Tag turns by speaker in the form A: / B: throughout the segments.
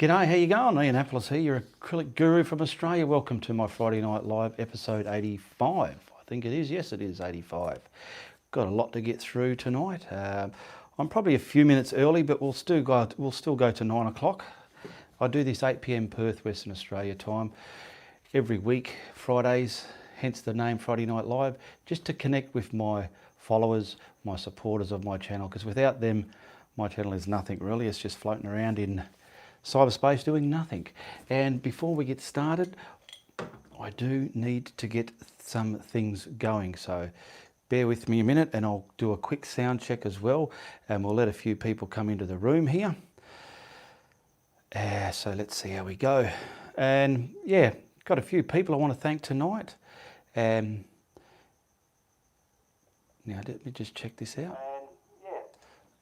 A: G'day, how you going? Ianapolis here, your acrylic guru from Australia. Welcome to my Friday Night Live episode 85. I think it is. Yes, it is 85. Got a lot to get through tonight. I'm probably a few minutes early, but we'll still go to 9 o'clock. I do this 8 p.m. Perth, Western Australia time every week, Fridays, hence the name Friday Night Live, just to connect with my followers, my supporters of my channel, because without them, my channel is nothing really. It's just floating around in cyberspace doing nothing. And before we get started, I do need to get some things going, so bear with me a minute and I'll do a quick sound check as well, and we'll let a few people come into the room here. So let's see how we go. And yeah, got a few people I want to thank tonight. Now let me just check this out.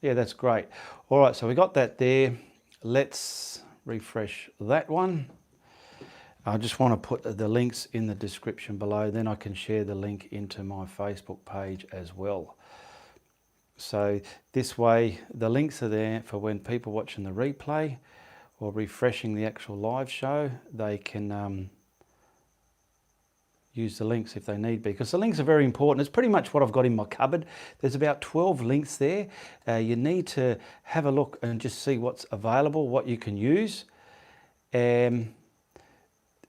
A: Yeah, that's great. All right, so we got that there. Let's refresh that one. I just want to put the links in the description below, then I can share the link into my Facebook page as well. So this way, the links are there for when people watching the replay or refreshing the actual live show, they can use the links if they need be, because the links are very important. It's pretty much what I've got in my cupboard. There's about 12 links there. You need to have a look and just see what's available, what you can use.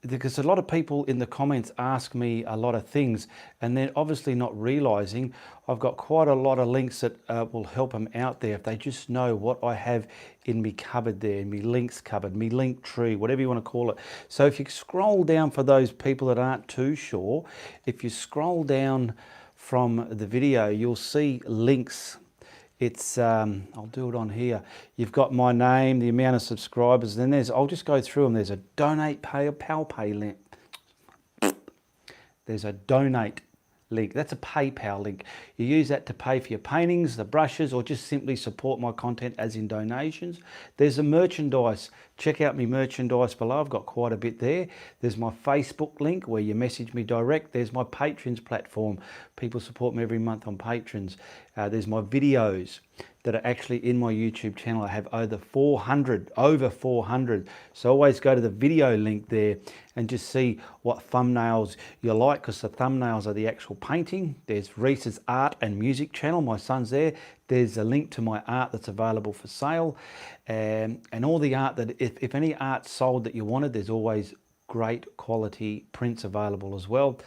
A: Because a lot of people in the comments ask me a lot of things, and they're obviously not realizing I've got quite a lot of links that will help them out there if they just know what I have in me cupboard there, in me links cupboard, me link tree, whatever you want to call it. So if you scroll down, for those people that aren't too sure, if you scroll down from the video, you'll see links. It's, I'll do it on here. You've got my name, the amount of subscribers, then there's, I'll just go through them. There's a donate pay, PayPal link. There's a donate link. That's a PayPal link. You use that to pay for your paintings, the brushes, or just simply support my content as in donations. There's a merchandise. Check out my merchandise below. I've got quite a bit there. There's my Facebook link where you message me direct. There's my Patrons platform. People support me every month on Patrons. There's my videos that are actually in my YouTube channel. I have over 400. So always go to the video link there and just see what thumbnails you like, because the thumbnails are the actual painting. There's Reese's art and music channel. My son's there. There's a link to my art that's available for sale. And all the art that, if any art sold that you wanted, there's always great quality prints available as well.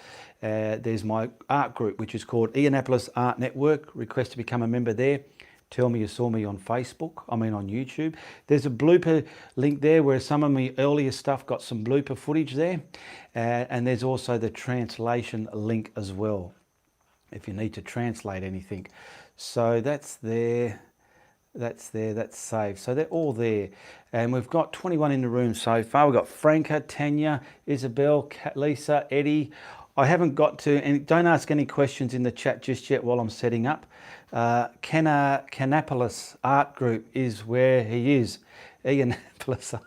A: There's my art group, which is called Ianapolis Art Network. Request to become a member there. Tell me you saw me on Facebook, on YouTube. There's a blooper link there where some of my earlier stuff got some blooper footage there. And there's also the translation link as well, if you need to translate anything. So that's there, that's there, that's saved. So they're all there. And we've got 21 in the room so far. We've got Franca, Tanya, Isabel, Lisa, Eddie. I haven't got to, and don't ask any questions in the chat just yet while I'm setting up. Ianapolis Art Group is where he is. Ianapolis.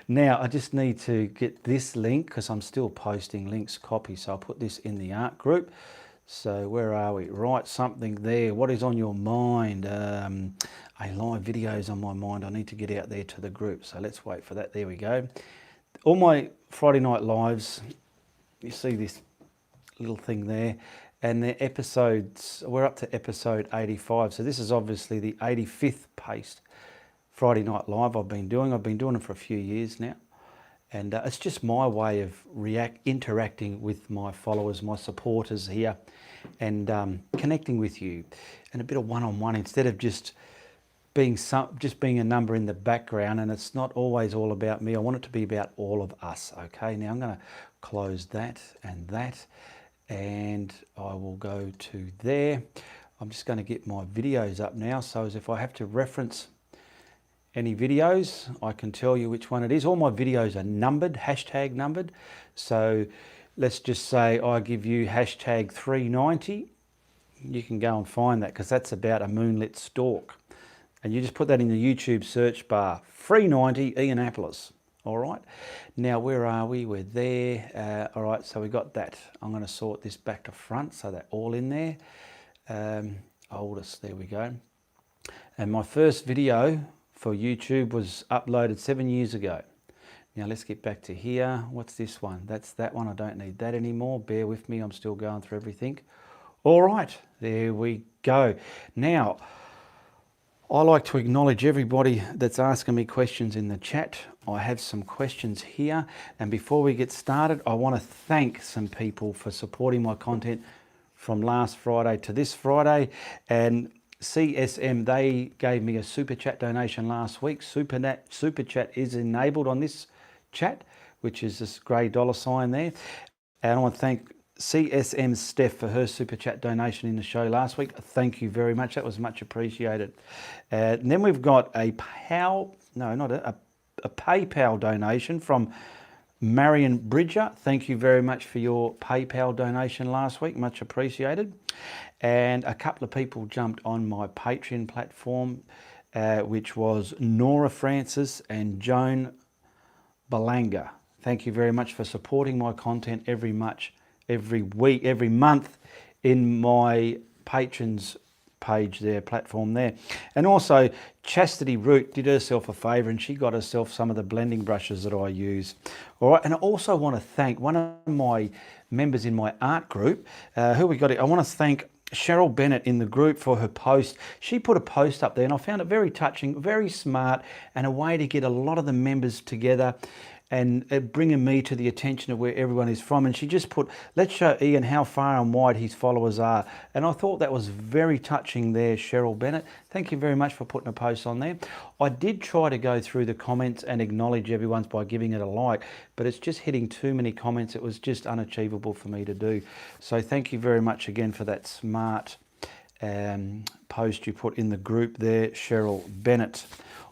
A: Now, I just need to get this link because I'm still posting links copy. So I'll put this in the art group. So where are we? Write something there. What is on your mind? A live video is on my mind. I need to get out there to the group. So let's wait for that. There we go. All my Friday Night Lives, you see this little thing there, and the episodes, we're up to episode 85. So this is obviously the 85th paced Friday Night Live I've been doing it for a few years now. And it's just my way of interacting with my followers, my supporters here, and connecting with you, and a bit of one-on-one instead of just being a number in the background. And it's not always all about me. I want it to be about all of us. Okay, now I'm going to close that, and I will go to there. I'm just going to get my videos up now, so as if I have to reference any videos, I can tell you which one it is. All my videos are numbered, hashtag numbered. So let's just say I give you hashtag 390. You can go and find that, because that's about a moonlit stalk. And you just put that in the YouTube search bar, 390 Ianapolis. All right. Now, where are we? We're there. All right, so we got that. I'm going to sort this back to front so they're all in there. Oldest, there we go. And my first video for YouTube was uploaded 7 years ago. Now let's get back to here. What's this one? That's that one. I don't need that anymore. Bear with me. I'm still going through everything. All right, there we go. Now, I like to acknowledge everybody that's asking me questions in the chat. I have some questions here. And before we get started, I want to thank some people for supporting my content from last Friday to this Friday. And CSM, they gave me a super chat donation last week. Super chat is enabled on this chat, which is this grey $ there. And I want to thank CSM Steph for her super chat donation in the show last week. Thank you very much. That was much appreciated. And then we've got a PayPal donation from Marion Bridger. Thank you very much for your PayPal donation last week. Much appreciated. And a couple of people jumped on my Patreon platform, which was Nora Francis and Joan Balanga. Thank you very much for supporting my content every week, every month in my patrons page there, platform there. And also Chastity Root did herself a favour and she got herself some of the blending brushes that I use. All right, and I also want to thank one of my members in my art group. Who we got it? I want to thank Cheryl Bennett in the group for her post. She put a post up there and I found it very touching, very smart, and a way to get a lot of the members together and bringing me to the attention of where everyone is from. And she just put, let's show Ian how far and wide his followers are. And I thought that was very touching there, Cheryl Bennett. Thank you very much for putting a post on there. I did try to go through the comments and acknowledge everyone's by giving it a like, but it's just hitting too many comments. It was just unachievable for me to do. So thank you very much again for that smart post you put in the group there, Cheryl Bennett.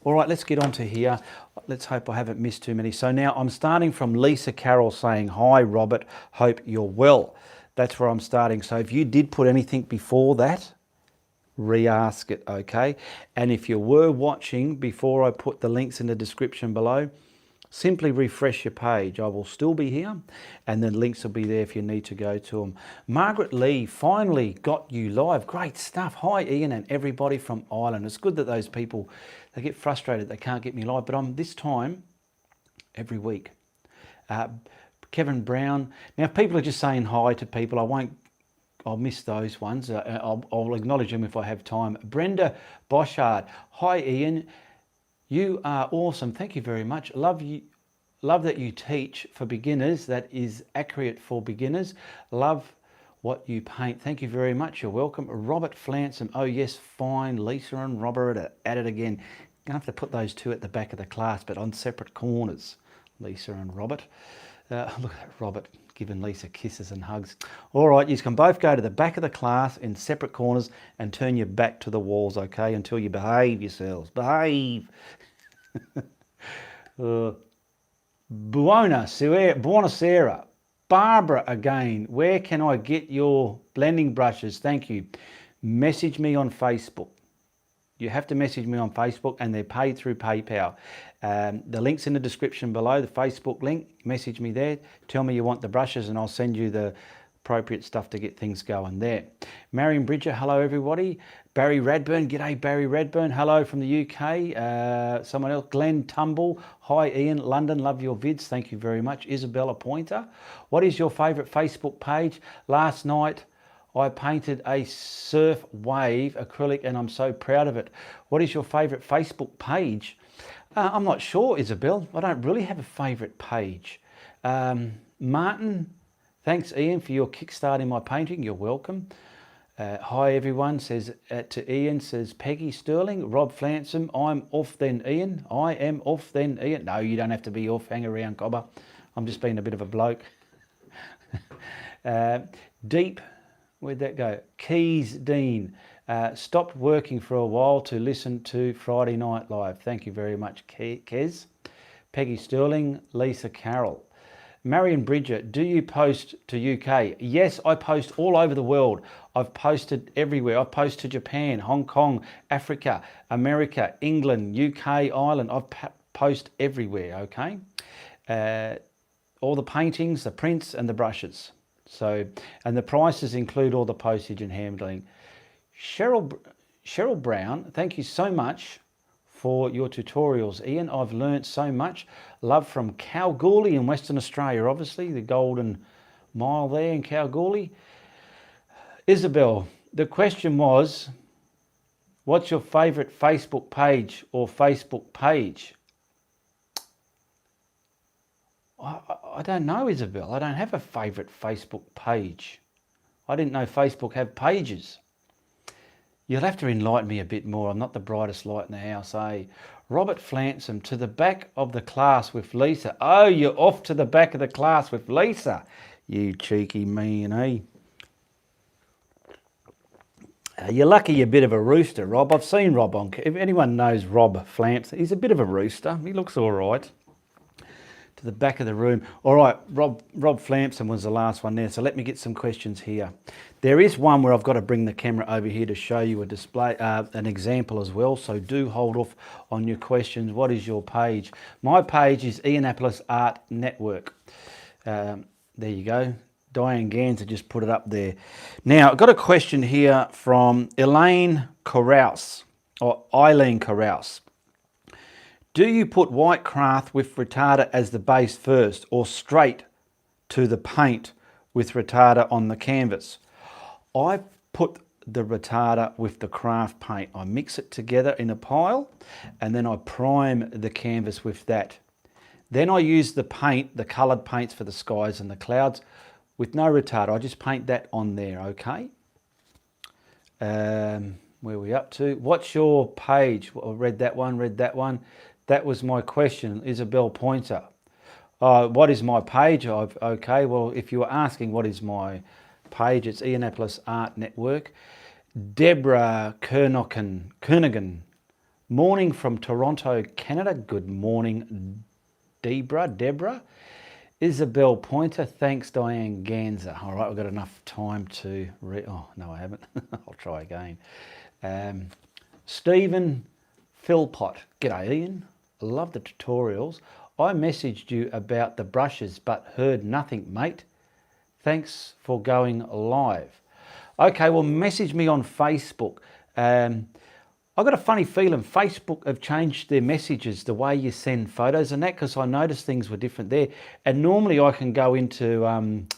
A: All right, let's get on to here. Let's hope I haven't missed too many. So now I'm starting from Lisa Carroll saying, hi, Robert, hope you're well. That's where I'm starting. So if you did put anything before that, re-ask it, okay? And if you were watching before I put the links in the description below, simply refresh your page. I will still be here and the links will be there if you need to go to them. Margaret Lee, finally got you live. Great stuff. Hi, Ian and everybody from Ireland. It's good that those people, they get frustrated they can't get me live, but I'm this time every week. Kevin Brown. Now, if people are just saying hi to people, I'll miss those ones. I'll acknowledge them if I have time. Brenda Boshard. Hi, Ian. You are awesome. Thank you very much. Love that you teach for beginners. That is accurate for beginners. Love what you paint. Thank you very much. You're welcome. Robert Flansom. Oh yes, fine. Lisa and Robert at it again. Gonna have to put those two at the back of the class, but on separate corners. Lisa and Robert. Look at Robert giving Lisa kisses and hugs. All right, you can both go to the back of the class in separate corners and turn your back to the walls, okay, until you behave yourselves. Behave. Buonasera. Barbara again. Where can I get your blending brushes? Thank you. Message me on Facebook. You have to message me on Facebook and they're paid through PayPal. The link's in the description below, the Facebook link. Message me there. Tell me you want the brushes and I'll send you the appropriate stuff to get things going there. Marion Bridger, hello everybody. Barry Radburn, g'day Barry Radburn. Hello from the UK. Someone else, Glenn Tumble. Hi Ian, London, love your vids. Thank you very much. Isabella Pointer. What is your favourite Facebook page? Last night, I painted a surf wave acrylic and I'm so proud of it. What is your favourite Facebook page? I'm not sure, Isabel. I don't really have a favourite page. Martin, thanks Ian for your kickstart in my painting. You're welcome. Hi everyone, says to Ian, says Peggy Sterling. Rob Flansom, I'm off then Ian. I am off then Ian. No, you don't have to be off. Hang around, Cobber. I'm just being a bit of a bloke. Deep. Where'd that go? Keys Dean. Stopped working for a while to listen to Friday Night Live. Thank you very much, Kez. Peggy Sterling, Lisa Carroll. Marion Bridger, do you post to UK? Yes, I post all over the world. I've posted everywhere. I post to Japan, Hong Kong, Africa, America, England, UK, Ireland. I've post everywhere, okay? All the paintings, the prints and the brushes. So, and the prices include all the postage and handling. Cheryl Brown, thank you so much for your tutorials. Ian, I've learnt so much. Love from Kalgoorlie in Western Australia, obviously, the Golden Mile there in Kalgoorlie. Isabel, the question was, what's your favourite Facebook page or Facebook page? I don't know, Isabel. I don't have a favourite Facebook page. I didn't know Facebook have pages. You'll have to enlighten me a bit more. I'm not the brightest light in the house, eh? Robert Flansom, to the back of the class with Lisa. Oh, you're off to the back of the class with Lisa. You cheeky mean, eh? You're lucky you're a bit of a rooster, Rob. I've seen Rob on... If anyone knows Rob Flansom, he's a bit of a rooster. He looks all right. To the back of the room. All right, Rob Flamson was the last one there, so let me get some questions here. There is one where I've got to bring the camera over here to show you a display, an example as well, so do hold off on your questions. What is your page? My page is Ianapolis Art Network. There you go. Diane Ganser just put it up there. Now, I've got a question here from Eileen Carouse. Do you put white craft with retarder as the base first, or straight to the paint with retarder on the canvas? I put the retarder with the craft paint. I mix it together in a pile, and then I prime the canvas with that. Then I use the paint, the coloured paints for the skies and the clouds, with no retarder. I just paint that on there, okay? Where are we up to? What's your page? Well, I read that one. That was my question, Isabel Pointer. What is my page? Okay, well, if you were asking what is my page, it's Ianapolis Art Network. Deborah Kernigan. Morning from Toronto, Canada. Good morning, Deborah. Isabel Pointer. Thanks, Diane Ganser. All right, I've got enough time to read. Oh, no, I haven't. I'll try again. Stephen Philpott. G'day, Ian. I love the tutorials. I messaged you about the brushes but heard nothing, mate. Thanks for going live. Okay, well, message me on Facebook. I've got a funny feeling Facebook have changed their messages, the way you send photos and that, because I noticed things were different there. And normally I can go into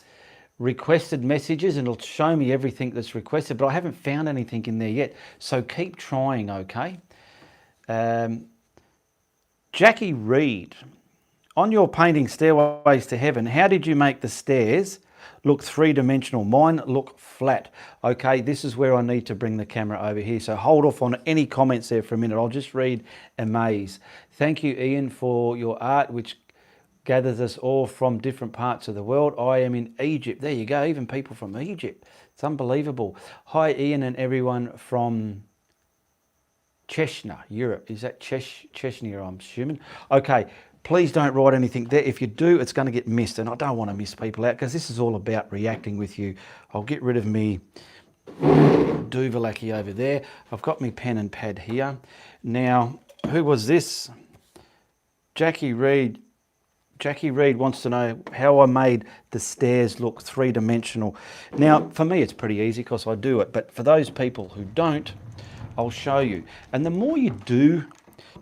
A: requested messages and it'll show me everything that's requested, but I haven't found anything in there yet. So keep trying, okay? Jackie Reed, on your painting Stairways to Heaven, how did you make the stairs look three-dimensional? Mine look flat. Okay, this is where I need to bring the camera over here. So hold off on any comments there for a minute. I'll just read Amaze. Thank you, Ian, for your art, which gathers us all from different parts of the world. I am in Egypt. There you go, even people from Egypt. It's unbelievable. Hi, Ian, and everyone from Chechnya, Europe. Is that Chechnya, I'm assuming? Okay, please don't write anything there. If you do, it's going to get missed, and I don't want to miss people out because this is all about reacting with you. I'll get rid of me Duvalaki over there. I've got my pen and pad here. Now, who was this? Jackie Reed. Jackie Reed wants to know how I made the stairs look three-dimensional. Now, for me, it's pretty easy because I do it, but for those people who don't, I'll show you. And the more you do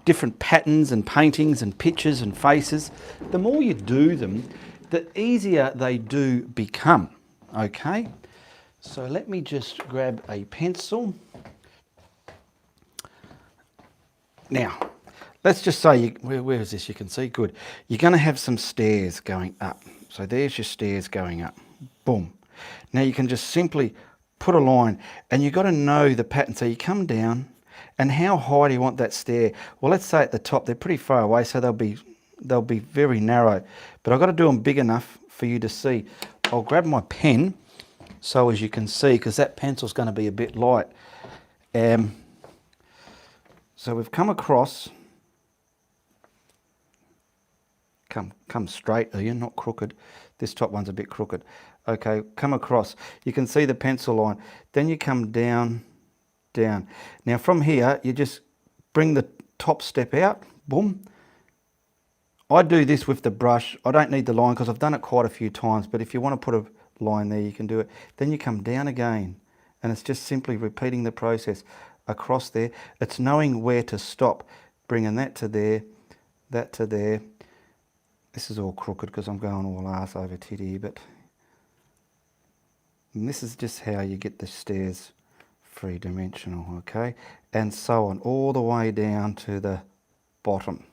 A: different patterns and paintings and pictures and faces, the more you do them, the easier they do become, okay? So let me just grab a pencil. Now, let's just say, where is this? You can see, good. You're going to have some stairs going up. So there's your stairs going up. Boom. Now you can just simply put a line, and you've got to know the pattern. So you come down, and how high do you want that stair? Well, let's say at the top, they're pretty far away, so they'll be very narrow. But I've got to do them big enough for you to see. I'll grab my pen, so as you can see, because that pencil's going to be a bit light. So we've come across. Come straight, Ian, not crooked. This top one's a bit crooked. Okay, come across. You can see the pencil line. Then you come down. Now from here, you just bring the top step out, boom. I do this with the brush. I don't need the line because I've done it quite a few times, but if you want to put a line there, you can do it. Then you come down again, and it's just simply repeating the process across there. It's knowing where to stop. bringing that to there, that to there. This is all crooked because I'm going all arse over titty, but and this is just how you get the stairs three-dimensional, okay? And so on, all the way down to the bottom.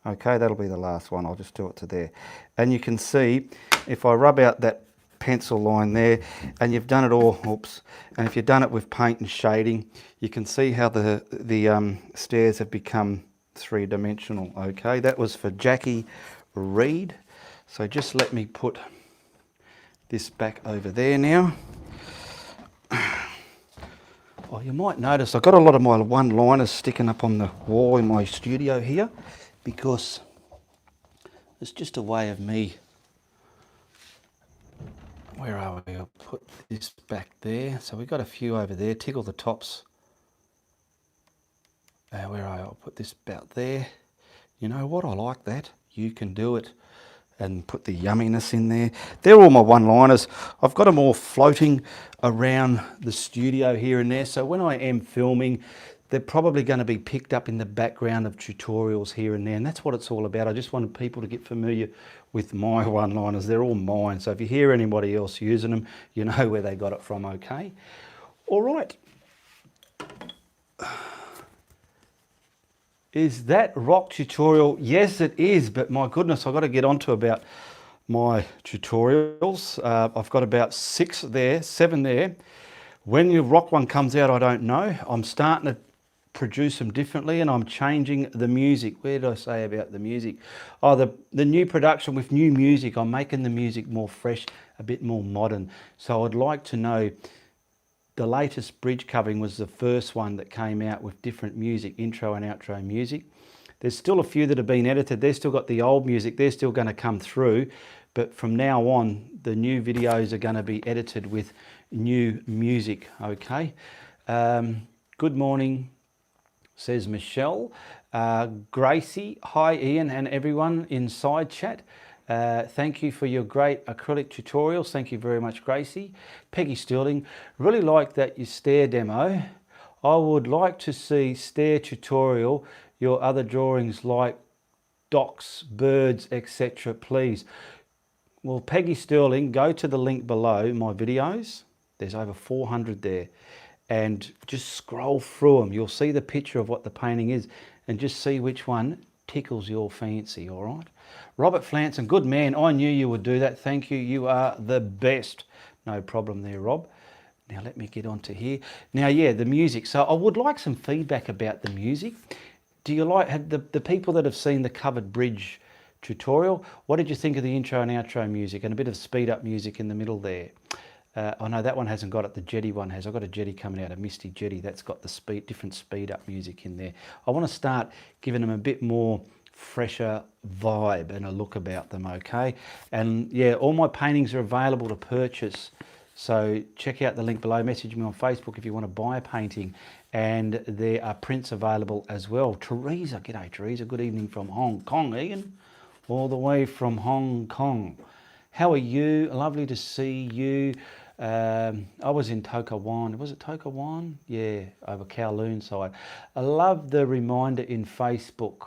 A: Okay, that'll be the last one. I'll just do it to there. And you can see, if I rub out that pencil line there, and you've done it all, oops, and if you've done it with paint and shading, you can see how the stairs have become three-dimensional, okay? That was for Jackie Reed. So just let me put this back over there now. Oh, you might notice I've got a lot of my one-liners sticking up on the wall in my studio here, because it's just a way of me. Where are we? I'll put this back there. So we've got a few over there. Tickle the tops. Where are I? I'll put this about there. You know what? I like that. You can do it. And put the yumminess in there. They're all my one-liners. I've got them all floating around the studio here and there. So when I am filming, they're probably going to be picked up in the background of tutorials here and there. And that's what it's all about. I just wanted people to get familiar with my one-liners. They're all mine. So if you hear anybody else using them, you know where they got it from, okay? All right. Is that rock tutorial? Yes, it is, but my goodness, I've got to get on to about my tutorials. I've got about 6 there, 7 there. When the rock one comes out, I don't know. I'm starting to produce them differently, and I'm changing the music. Where did I say about the music? Oh, the new production with new music. I'm making the music more fresh, a bit more modern. So I'd like to know, the latest bridge covering was the first one that came out with different music, intro and outro music. There's still a few that have been edited. They've still got the old music. They're still going to come through. But from now on, the new videos are going to be edited with new music, okay? Good morning, says Michelle. Gracie, hi Ian and everyone in side chat. Thank you for your great acrylic tutorials. Thank you very much, Gracie. Peggy Sterling, really like that you stair demo. I would like to see stair tutorial, your other drawings like docs, birds, etc. please. Well, Peggy Sterling, go to the link below my videos. There's over 400 there. And just scroll through them. You'll see the picture of what the painting is and just see which one tickles your fancy, all right? Robert Flanson, good man. I knew you would do that. Thank you. You are the best. No problem there, Rob. Now let me get on to here. Now, yeah, the music. So I would like some feedback about the music. Do you like, have the people that have seen the covered bridge tutorial, what did you think of the intro and outro music and a bit of speed up music in the middle there? I know that one hasn't got it, the Jetty one has. I've got a Jetty coming out, a Misty Jetty, that's got the different speed up music in there. I want to start giving them a bit more fresher vibe and a look about them, okay? And yeah, all my paintings are available to purchase. So check out the link below, message me on Facebook if you want to buy a painting. And there are prints available as well. Teresa, g'day Teresa, good evening from Hong Kong, Ian. All the way from Hong Kong. How are you? Lovely to see you. I was in Tokawan. Was it Tokawan? Yeah, over Kowloon side. I love the reminder in Facebook.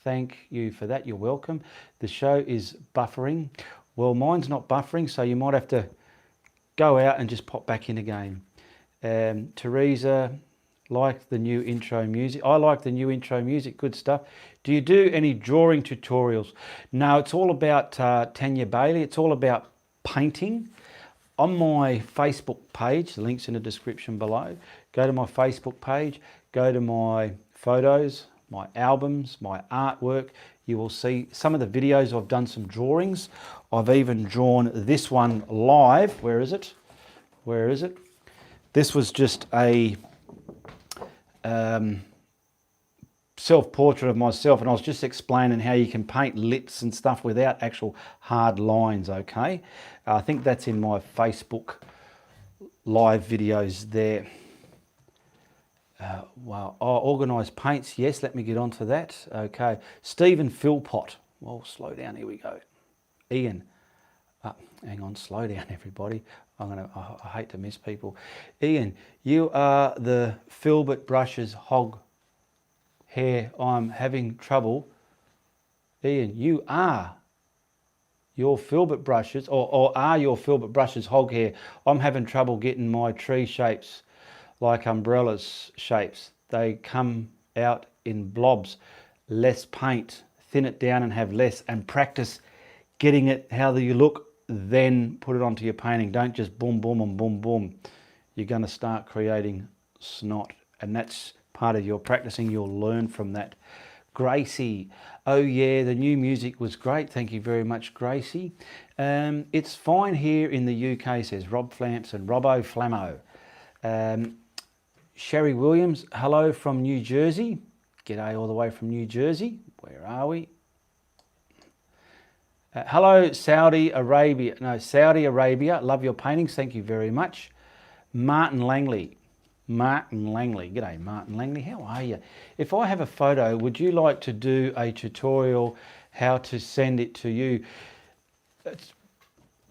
A: Thank you for that. You're welcome. The show is buffering. Well, mine's not buffering, so you might have to go out and just pop back in again. Teresa, like the new intro music. I like the new intro music. Good stuff. Do you do any drawing tutorials? No, it's all about Tanya Bailey. It's all about painting. On my Facebook page, the link's in the description below. Go to my Facebook page, go to my photos, my albums, my artwork. You will see some of the videos. I've done some drawings. I've even drawn this one live. Where is it? Where is it? This was just a self-portrait of myself, and I was just explaining how you can paint lips and stuff without actual hard lines, okay? I think that's in my Facebook live videos there. Well, organised paints, yes, let me get on to that. Okay, Stephen Philpott. Well, slow down, here we go. Ian, Hang on, slow down, everybody. I hate to miss people. Ian, you are the filbert brushes hog hair. I'm having trouble. Ian, you are your filbert brushes, or are your filbert brushes hog hair? I'm having trouble getting my tree shapes like umbrellas shapes. They come out in blobs. Less paint, thin it down and have less, and practice getting it how you look, then put it onto your painting. Don't just boom, boom, and boom, boom. You're going to start creating snot, and that's part of your practicing. You'll learn from that. Gracie, oh yeah, the new music was great. Thank you very much, Gracie. It's fine here in the UK, says Rob Flamps and Robbo Flammo. Sherry Williams, hello from New Jersey. G'day all the way from New Jersey. Where are we? Hello, Saudi Arabia. No, Saudi Arabia. Love your paintings. Thank you very much. Martin Langley. Martin Langley. G'day, Martin Langley. How are you? If I have a photo, would you like to do a tutorial how to send it to you?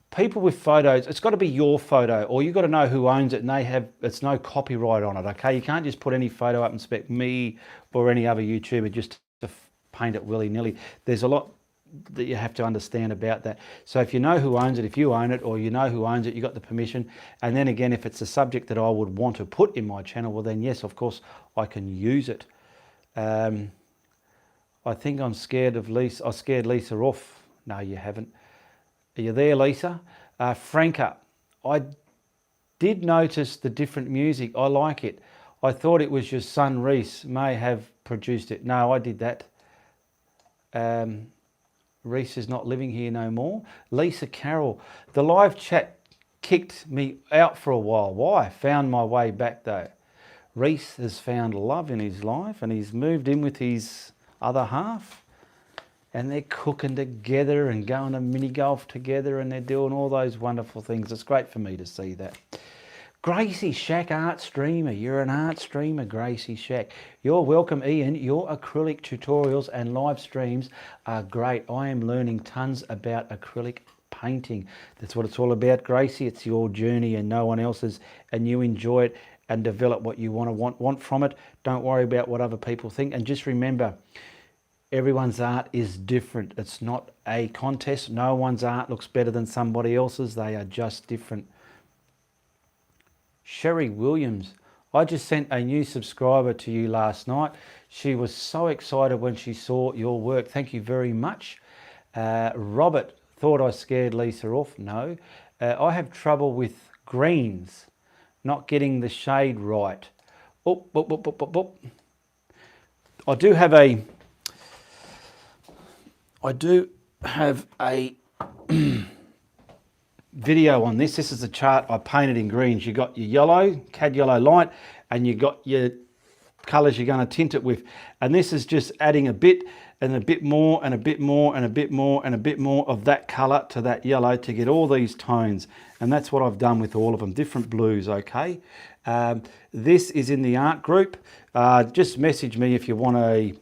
A: People with photos, it's got to be your photo, or you've got to know who owns it, and it's no copyright on it, okay? You can't just put any photo up and expect me or any other YouTuber just to paint it willy-nilly. There's a lot that you have to understand about that. So if you know who owns it, if you own it, or you know who owns it, you got the permission. And then again, if it's a subject that I would want to put in my channel, well then yes, of course, I can use it. I think I'm scared of Lisa. I scared Lisa off. No, you haven't. Are you there, Lisa? Franca, I did notice the different music. I like it. I thought it was your son Reese may have produced it. No, I did that. Reese is not living here no more. Lisa Carroll, the live chat kicked me out for a while. Why? Found my way back though. Reese has found love in his life and he's moved in with his other half. And they're cooking together and going to mini golf together and they're doing all those wonderful things. It's great for me to see that. Gracie Shack Art Streamer. You're an art streamer, Gracie Shack. You're welcome, Ian. Your acrylic tutorials and live streams are great. I am learning tons about acrylic painting. That's what it's all about, Gracie. It's your journey and no one else's, and you enjoy it and develop what you want from it. Don't worry about what other people think. And just remember, everyone's art is different. It's not a contest. No one's art looks better than somebody else's. They are just different. Sherry Williams, I just sent a new subscriber to you last night. She was so excited when she saw your work. Thank you very much. Robert, thought I scared Lisa off. No. I have trouble with greens, not getting the shade right. I do have a video on this. This is a chart I painted in greens. You got your yellow, cad yellow light, and you got your colours you're going to tint it with. And this is just adding a bit and a bit more and a bit more and a bit more and a bit more of that colour to that yellow to get all these tones. And that's what I've done with all of them, different blues, okay? This is in the art group. Just message me if you want a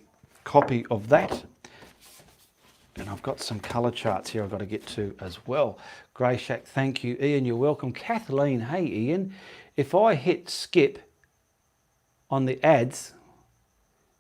A: copy of that. And I've got some colour charts here I've got to get to as well. Grey Shack, thank you. Ian, you're welcome. Kathleen, hey Ian, if I hit skip on the ads,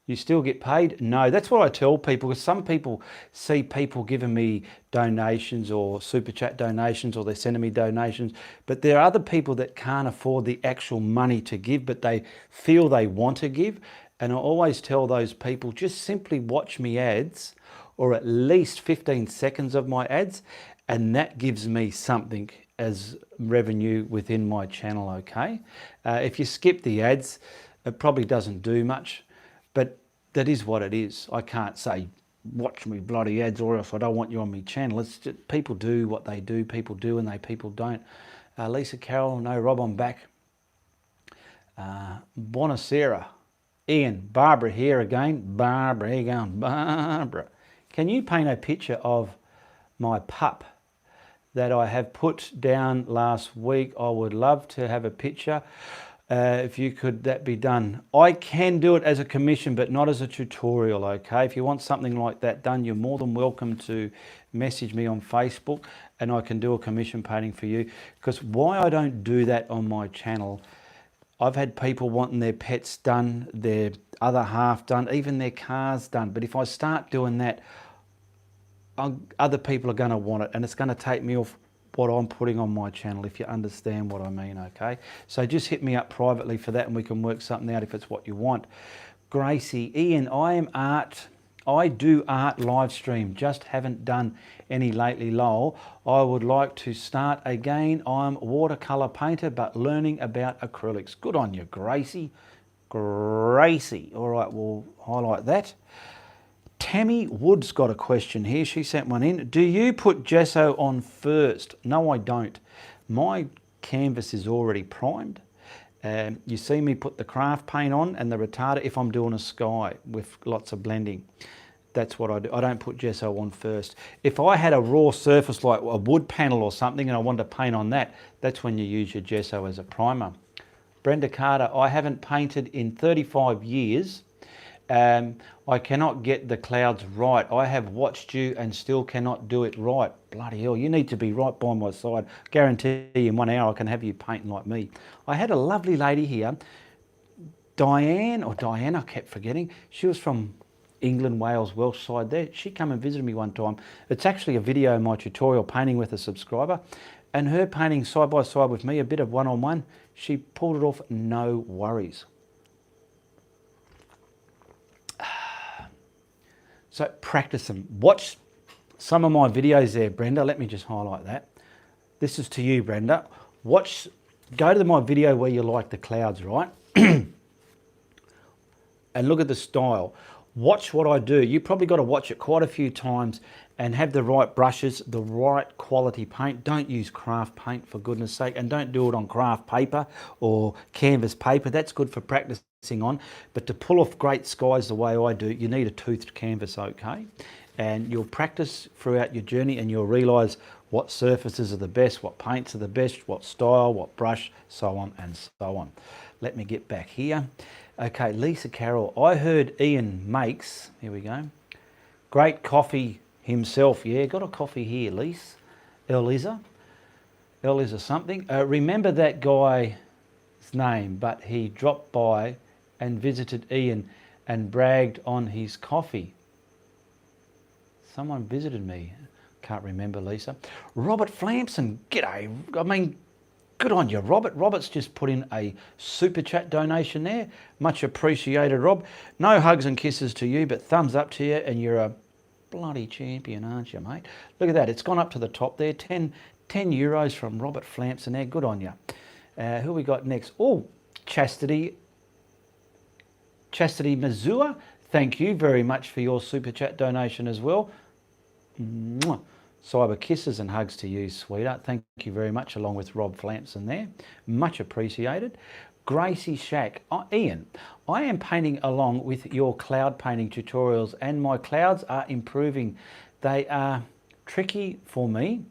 A: you still get paid? No, that's what I tell people, because some people see people giving me donations or super chat donations, or they're sending me donations, but there are other people that can't afford the actual money to give, but they feel they want to give. And I always tell those people, just simply watch me ads, or at least 15 seconds of my ads, and that gives me something as revenue within my channel, okay? If you skip the ads, it probably doesn't do much, but that is what it is. I can't say, watch me bloody ads or else I don't want you on my channel. It's just, people do what they do, people do and people don't. Lisa Carroll, no Rob, I'm back. Bonacera, Ian, Barbara here again. Barbara, here you going, Barbara. Can you paint a picture of my pup that I have put down last week? I would love to have a picture. if you could that be done. I can do it as a commission, but not as a tutorial, okay? If you want something like that done, you're more than welcome to message me on Facebook and I can do a commission painting for you. Because why I don't do that on my channel, I've had people wanting their pets done, their other half done, even their cars done. But if I start doing that, other people are going to want it and it's going to take me off what I'm putting on my channel, if you understand what I mean, okay? So just hit me up privately for that and we can work something out if it's what you want. Gracie, Ian, I do art live stream, just haven't done any lately, lol. I would like to start again. I'm a watercolour painter, but learning about acrylics. Good on you, Gracie. Gracie. All right, we'll highlight that. Tammy Wood's got a question here. She sent one in. Do you put gesso on first? No, I don't. My canvas is already primed. You see me put the craft paint on and the retarder if I'm doing a sky with lots of blending. That's what I do. I don't put gesso on first. If I had a raw surface like a wood panel or something and I wanted to paint on that, that's when you use your gesso as a primer. Brenda Carter, I haven't painted in 35 years. I cannot get the clouds right. I have watched you and still cannot do it right. Bloody hell, you need to be right by my side. Guarantee you in 1 hour I can have you painting like me. I had a lovely lady here, Diane, I kept forgetting. She was from England, Wales, Welsh side there. She came and visited me one time. It's actually a video of my tutorial painting with a subscriber and her painting side by side with me, a bit of one-on-one. She pulled it off, no worries. So practice them. Watch some of my videos there, Brenda. Let me just highlight that. This is to you, Brenda. Go to my video where you like the clouds, right? And look at the style. Watch what I do. You probably got to watch it quite a few times and have the right brushes, the right quality paint. Don't use craft paint, for goodness sake, and don't do it on craft paper or canvas paper. That's good for practicing on, but to pull off great skies the way I do, you need a toothed canvas, okay? And you'll practice throughout your journey and you'll realise what surfaces are the best, what paints are the best, what style, what brush, so on and so on. Let me get back here. Okay, Lisa Carroll, I heard Ian makes, here we go, great coffee himself. Yeah, got a coffee here, Lisa. Eliza something. Remember that guy's name, but he dropped by and visited Ian and bragged on his coffee. Someone visited me. Can't remember, Lisa. Robert Flamson, g'day. I mean, good on you, Robert. Robert's just put in a super chat donation there. Much appreciated, Rob. No hugs and kisses to you, but thumbs up to you, and you're a bloody champion, aren't you, mate? Look at that. It's gone up to the top there. 10 euros from Robert Flamson there. Good on you. Who we got next? Oh, Chastity Mazua. Thank you very much for your super chat donation as well. Mwah. Cyber kisses and hugs to you, sweetheart. Thank you very much, along with Rob Flamson there. Much appreciated. Gracie Shack. Ian, I am painting along with your cloud painting tutorials and my clouds are improving. They are tricky for me.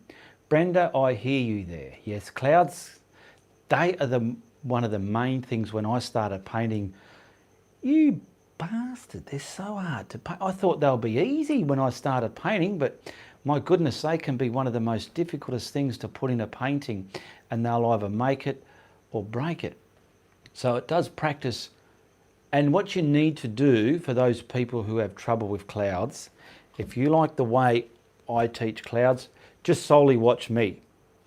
A: Brenda, I hear you there. Yes, clouds, they are one of the main things when I started painting. You bastard, they're so hard to paint. I thought they'll be easy when I started painting, but my goodness, they can be one of the most difficult things to put in a painting, and they'll either make it or break it. So it does practice. And what you need to do for those people who have trouble with clouds, if you like the way I teach clouds, just solely watch me.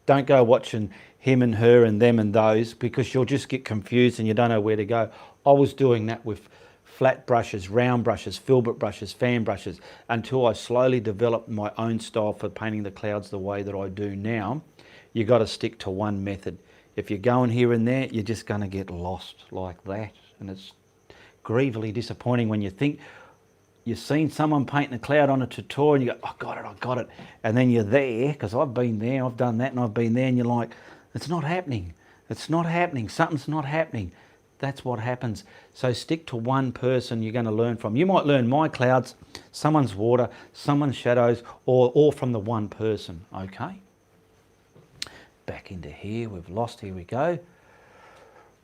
A: Don't go watching him and her and them and those, because you'll just get confused and you don't know where to go. I was doing that with flat brushes, round brushes, filbert brushes, fan brushes, until I slowly developed my own style for painting the clouds the way that I do now. You got to stick to one method. If you're going here and there, you're just going to get lost like that. And it's grievously disappointing when you think you've seen someone painting a cloud on a tutorial and you go, I got it. And then you're there, because I've been there, I've done that and I've been there, and you're like, it's not happening. It's not happening. Something's not happening. That's what happens. So stick to one person you're going to learn from. You might learn my clouds, someone's water, someone's shadows, or all from the one person, okay? Back into here, we've lost, here we go.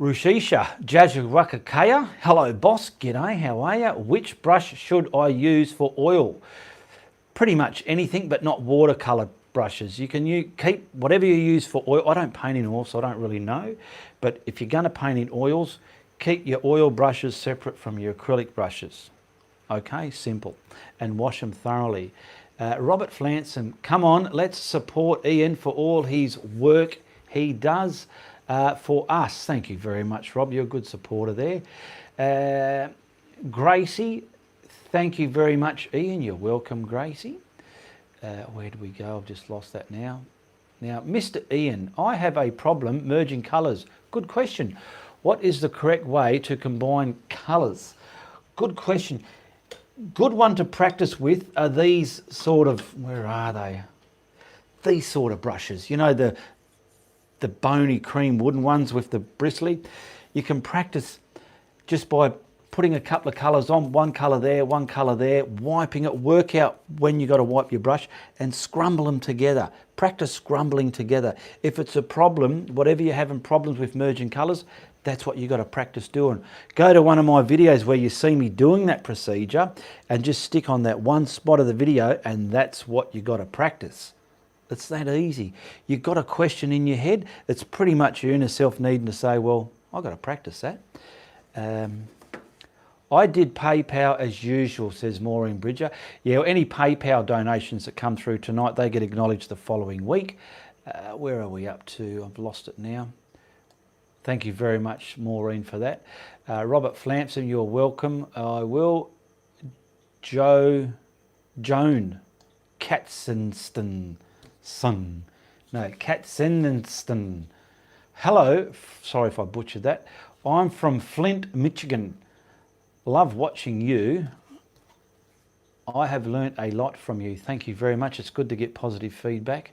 A: Rushisha Jajarakakaya, hello boss, g'day, how are you? Which brush should I use for oil? Pretty much anything, but not watercolor brushes. You can keep whatever you use for oil. I don't paint in oil, so I don't really know. But if you're going to paint in oils, keep your oil brushes separate from your acrylic brushes. Okay, simple. And wash them thoroughly. Robert Flanson, come on, let's support Ian for all his work he does for us. Thank you very much, Rob. You're a good supporter there. Gracie, thank you very much, Ian. You're welcome, Gracie. Where do we go? I've just lost that now. Now, Mr. Ian, I have a problem merging colours. Good question. What is the correct way to combine colours? Good question. Good one to practice with are these sort of, where are they? These sort of brushes. You know, the bony cream wooden ones with the bristly. You can practice just by putting a couple of colours on, one colour there, wiping it, work out when you got to wipe your brush and scrumble them together. Practice scrumbling together. If it's a problem, whatever you're having problems with merging colours, that's what you got to practice doing. Go to one of my videos where you see me doing that procedure and just stick on that one spot of the video, and that's what you got to practice. It's that easy. You've got a question in your head, it's pretty much your inner self needing to say, well, I've got to practice that. I did PayPal as usual, says Maureen Bridger. Yeah, any PayPal donations that come through tonight, they get acknowledged the following week. Where are we up to? I've lost it now. Thank you very much, Maureen, for that. Robert Flampson, you're welcome. I will. Joan Katzenston. Katzenston. Hello, sorry if I butchered that. I'm from Flint, Michigan. Love watching you. I have learnt a lot from you. Thank you very much. It's good to get positive feedback.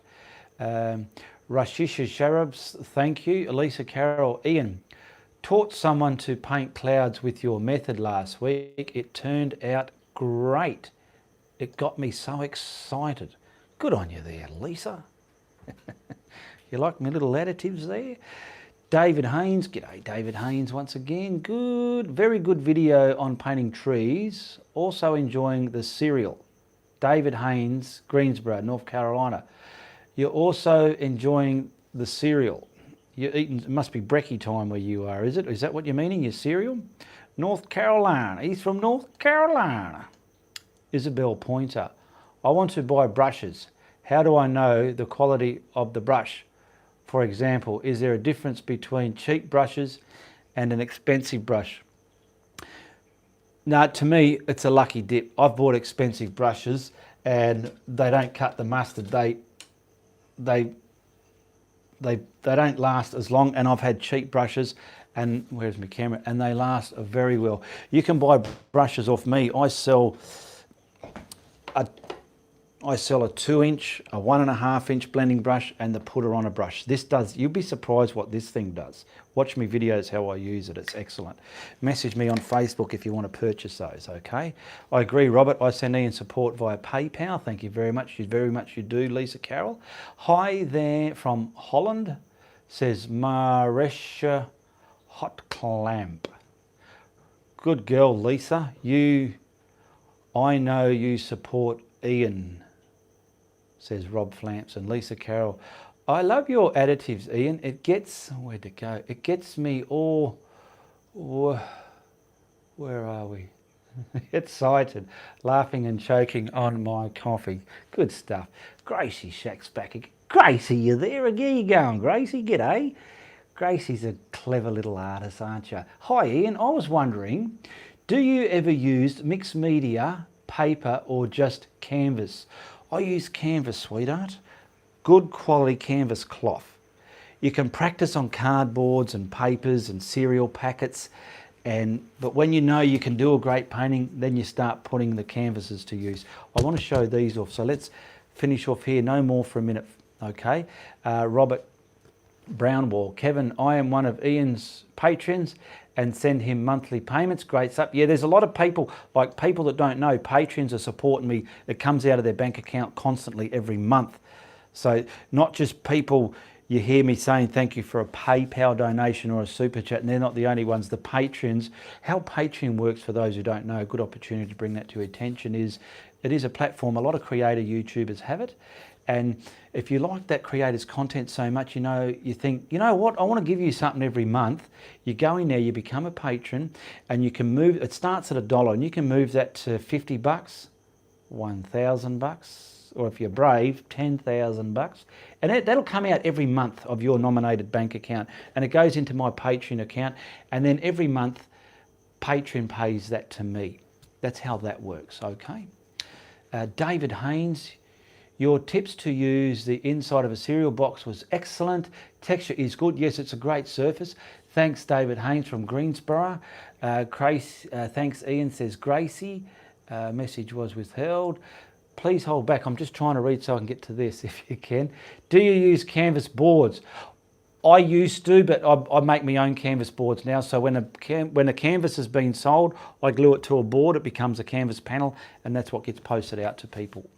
A: Rashisha Sharabs, thank you. Elisa Carroll, Ian, taught someone to paint clouds with your method last week. It turned out great. It got me so excited. Good on you there, Lisa. You like my little additives there? David Haynes, g'day David Haynes once again. Good, very good video on painting trees. Also enjoying the cereal. David Haynes, Greensboro, North Carolina. You're also enjoying the cereal. You're eating, it must be brekkie time where you are, is it? Is that what you're meaning, your cereal? North Carolina, he's from North Carolina. Isabel Pointer, I want to buy brushes. How do I know the quality of the brush? For example, is there a difference between cheap brushes and an expensive brush? Now, to me, it's a lucky dip. I've bought expensive brushes and they don't cut the mustard. They don't last as long, and I've had cheap brushes, and where's my camera, and they last very well. You can buy brushes off me. I sell a 2-inch, a 1.5-inch blending brush, and the putter on a brush. This does, you'll be surprised what this thing does. Watch me videos how I use it, it's excellent. Message me on Facebook if you want to purchase those, okay? I agree, Robert, I send Ian support via PayPal. Thank you very much, you do, Lisa Carroll. Hi there from Holland, says Maresha Hot Clamp. Good girl, Lisa. I know you support Ian, says Rob Flamps. And Lisa Carroll, I love your additives, Ian. It gets, where'd it go? It gets me all, where are we? Excited, laughing and choking on my coffee. Good stuff. Gracie Shack's back again. Gracie, you there again? You going, Gracie? G'day. Gracie's a clever little artist, aren't you? Hi, Ian. I was wondering, do you ever use mixed media, paper, or just canvas? I use canvas, sweetheart. Good quality canvas cloth. You can practice on cardboards and papers and cereal packets, but when you know you can do a great painting, then you start putting the canvases to use. I want to show these off, so let's finish off here. No more for a minute, okay? Robert Brownwall, Kevin, I am one of Ian's patrons and send him monthly payments. Great stuff. Yeah, there's a lot of people, like people that don't know, patrons are supporting me. It comes out of their bank account constantly every month. So not just people you hear me saying thank you for a PayPal donation or a super chat, and they're not the only ones. The patrons, how Patreon works, for those who don't know, a good opportunity to bring that to your attention is, it is a platform, a lot of creator YouTubers have it. And if you like that creator's content so much, you think, you know what, I want to give you something every month. You go in there, you become a patron, and you can move, it starts at $1, and you can move that to $50, $1,000, or if you're brave, $10,000. And that'll come out every month of your nominated bank account. And it goes into my Patreon account. And then every month, Patreon pays that to me. That's how that works, okay? David Haynes, your tips to use the inside of a cereal box was excellent. Texture is good. Yes, it's a great surface. Thanks, David Haynes from Greensboro. Thanks, Ian, says Gracie. Message was withheld. Please hold back. I'm just trying to read so I can get to this if you can. Do you use canvas boards? I used to, but I make my own canvas boards now. So when a canvas has been sold, I glue it to a board. It becomes a canvas panel, and that's what gets posted out to people.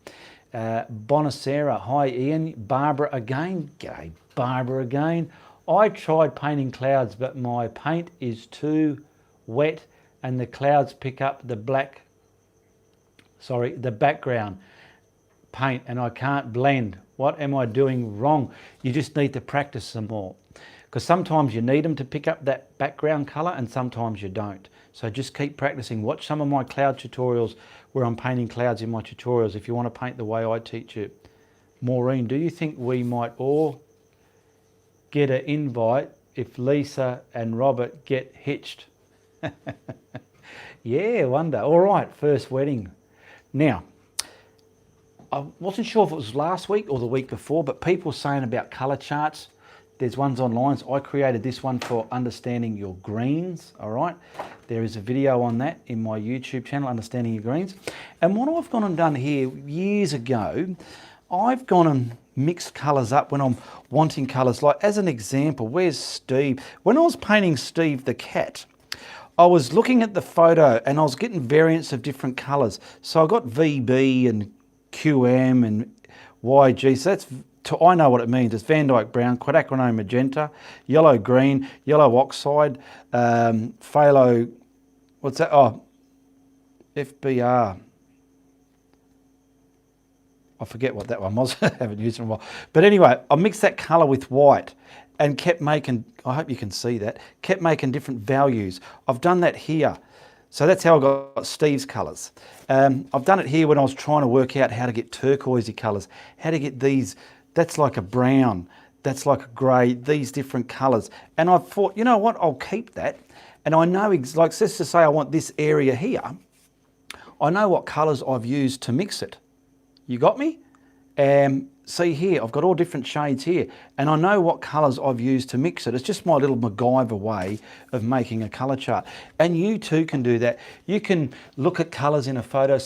A: Bonacera, hi Ian. Barbara again. G'day, Barbara again. I tried painting clouds, but my paint is too wet, and the clouds pick up the background paint, and I can't blend. What am I doing wrong? You just need to practice some more, because sometimes you need them to pick up that background color and sometimes you don't. So just keep practicing. Watch some of my cloud tutorials where I'm painting clouds in my tutorials if you want to paint the way I teach you. Maureen, do you think we might all get an invite if Lisa and Robert get hitched? Yeah, wonder. All right, first wedding. Now, I wasn't sure if it was last week or the week before, but people saying about colour charts. There's ones online. So I created this one for understanding your greens, all right? There is a video on that in my YouTube channel, Understanding Your Greens. And what I've gone and done here years ago, I've gone and mixed colours up when I'm wanting colours. Like, as an example, where's Steve? When I was painting Steve the cat, I was looking at the photo and I was getting variants of different colours. So I got VB and QM and YG. So that's, I know what it means. It's Van Dyke Brown, Quatacronome Magenta, Yellow Green, Yellow Oxide, Phthalo, what's that? Oh, FBR. I forget what that one was. I haven't used it in a while. But anyway, I mixed that colour with white and kept making, I hope you can see that, kept making different values. I've done that here. So that's how I got Steve's colours. I've done it here when I was trying to work out how to get turquoisey colours, how to get these, that's like a brown, that's like a grey, these different colours. And I thought, you know what, I'll keep that. And I know, like, let's just say I want this area here. I know what colours I've used to mix it. You got me? See here, I've got all different shades here, and I know what colours I've used to mix it. It's just my little MacGyver way of making a colour chart. And you too can do that. You can look at colours in a photo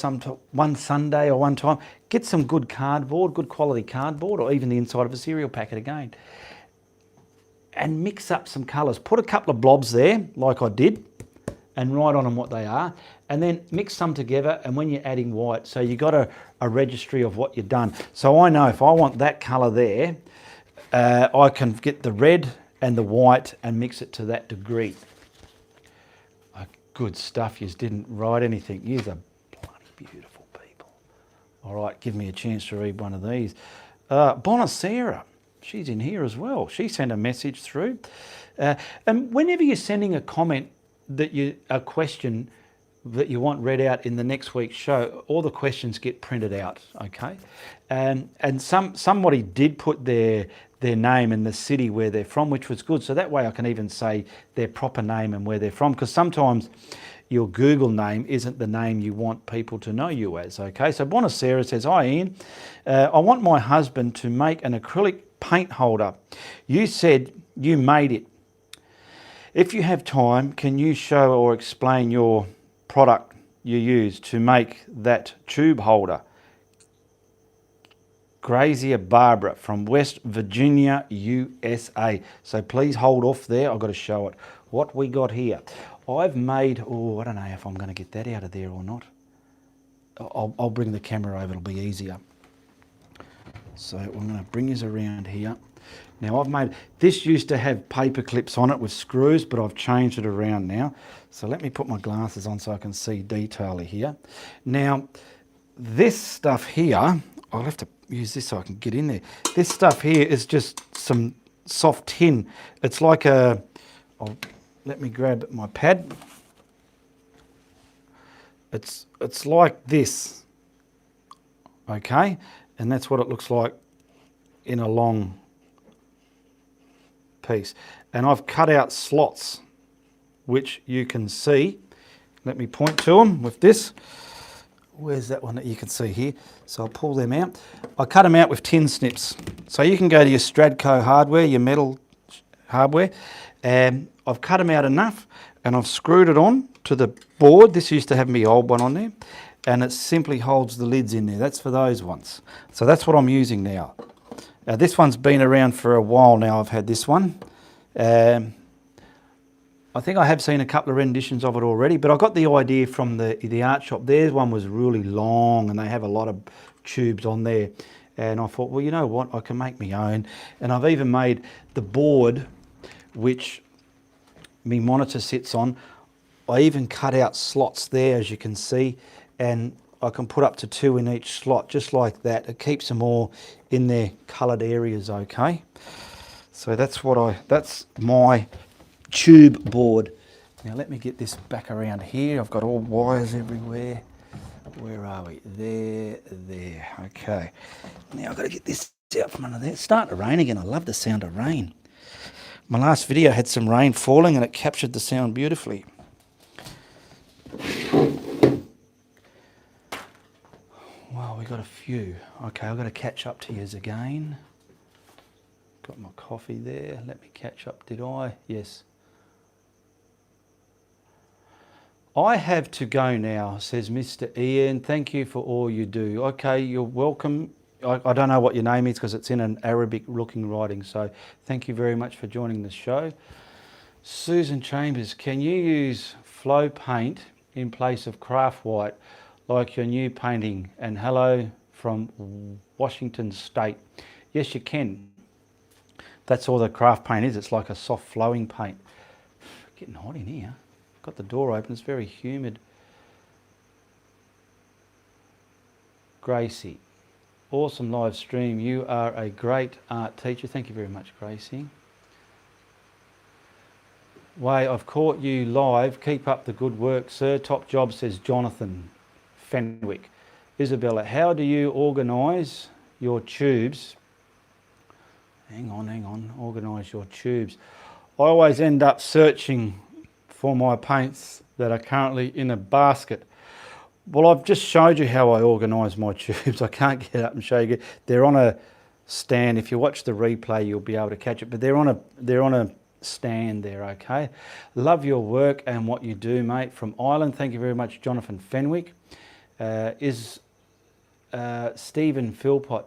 A: one Sunday or one time. Get some good cardboard, good quality cardboard, or even the inside of a cereal packet again. And mix up some colours. Put a couple of blobs there, like I did, and write on them what they are. And then mix some together, and when you're adding white, so you got a registry of what you've done. So I know if I want that colour there, I can get the red and the white and mix it to that degree. Good stuff. You didn't write anything. You're bloody beautiful people. All right, give me a chance to read one of these. Bonacera, she's in here as well. She sent a message through. And whenever you're sending a comment a question that you want read out in the next week's show, all the questions get printed out, okay? And somebody did put their name and the city where they're from, which was good. So that way I can even say their proper name and where they're from, because sometimes your Google name isn't the name you want people to know you as, okay? So Bonacera says, hi Ian, I want my husband to make an acrylic paint holder. You said you made it. If you have time, can you show or explain your product you use to make that tube holder? Grazier Barbara from West Virginia, USA. So please hold off there. I've got to show it. What we got here. I've made, I don't know if I'm going to get that out of there or not. I'll bring the camera over, it'll be easier. So I'm going to bring this around here. Now I've made, this used to have paper clips on it with screws, but I've changed it around now. So let me put my glasses on so I can see detail here. Now, this stuff here, I'll have to use this so I can get in there. This stuff here is just some soft tin. It's like a, let me grab my pad. It's like this, okay? And that's what it looks like in a long piece. And I've cut out slots, which you can see. Let me point to them with this. Where's that one that you can see here? So I'll pull them out. I cut them out with tin snips. So you can go to your Stradco hardware, your metal hardware, and I've cut them out enough and I've screwed it on to the board. This used to have my old one on there, and it simply holds the lids in there. That's for those ones. So that's what I'm using now. This one's been around for a while now. I've had this one. I think I have seen a couple of renditions of it already, but I got the idea from the art shop. Theirs one was really long and they have a lot of tubes on there. And I thought, well, you know what, I can make my own. And I've even made the board, which my monitor sits on. I even cut out slots there, as you can see, and I can put up to 2 in each slot, just like that. It keeps them all in their coloured areas, okay? So that's my tube board. Now let me get this back around here. I've got all wires everywhere. Where are we? There. Okay. Now I've got to get this out from under there. It's starting to rain again. I love the sound of rain. My last video had some rain falling and it captured the sound beautifully. Well, we got a few. Okay, I've got to catch up to yous again. Got my coffee there. Let me catch up, did I? Yes. I have to go now, says Mr. Ian. Thank you for all you do. Okay, you're welcome. I don't know what your name is because it's in an Arabic looking writing. So thank you very much for joining the show. Susan Chambers, can you use flow paint in place of craft white like your new painting? And hello from Washington State. Yes, you can. That's all the craft paint is. It's like a soft flowing paint. Getting hot in here. Got the door open. It's very humid. Gracie, awesome live stream. You are a great art teacher. Thank you very much, Gracie. Way, I've caught you live. Keep up the good work, sir. Top job, says Jonathan Fenwick. Isabella, how do you organise your tubes? Hang on. Organise your tubes. I always end up searching for my paints that are currently in a basket. Well, I've just showed you how I organise my tubes. I can't get up and show you. They're on a stand. If you watch the replay, you'll be able to catch it. But they're on a stand there, okay? Love your work and what you do, mate. From Ireland, thank you very much, Jonathan Fenwick. Stephen Philpott,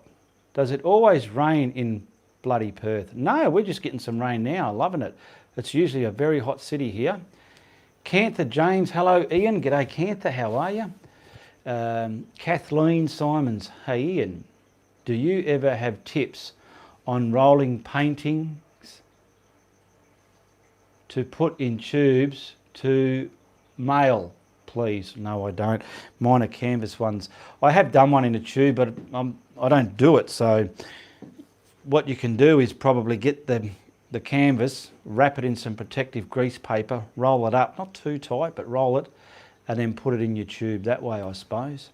A: does it always rain in bloody Perth? No, we're just getting some rain now. Loving it. It's usually a very hot city here. Cantha James, hello Ian. G'day Cantha, how are you? Kathleen Simons, hey Ian, do you ever have tips on rolling paintings to put in tubes to mail, please? No, I don't. Mine are canvas ones. I have done one in a tube, but I don't do it. So what you can do is probably get the canvas, wrap it in some protective grease paper, roll it up, not too tight, but roll it, and then put it in your tube that way, I suppose.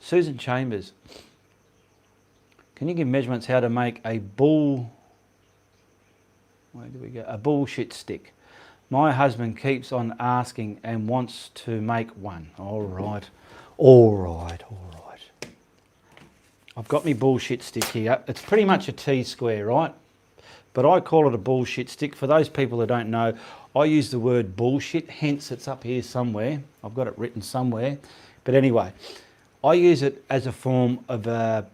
A: Susan Chambers, can you give measurements how to make a bullshit stick? My husband keeps on asking and wants to make one. All right. I've got my bullshit stick here. It's pretty much a T-square, right? But I call it a bullshit stick. For those people that don't know, I use the word bullshit, hence it's up here somewhere. I've got it written somewhere. But anyway, I use it as a form of a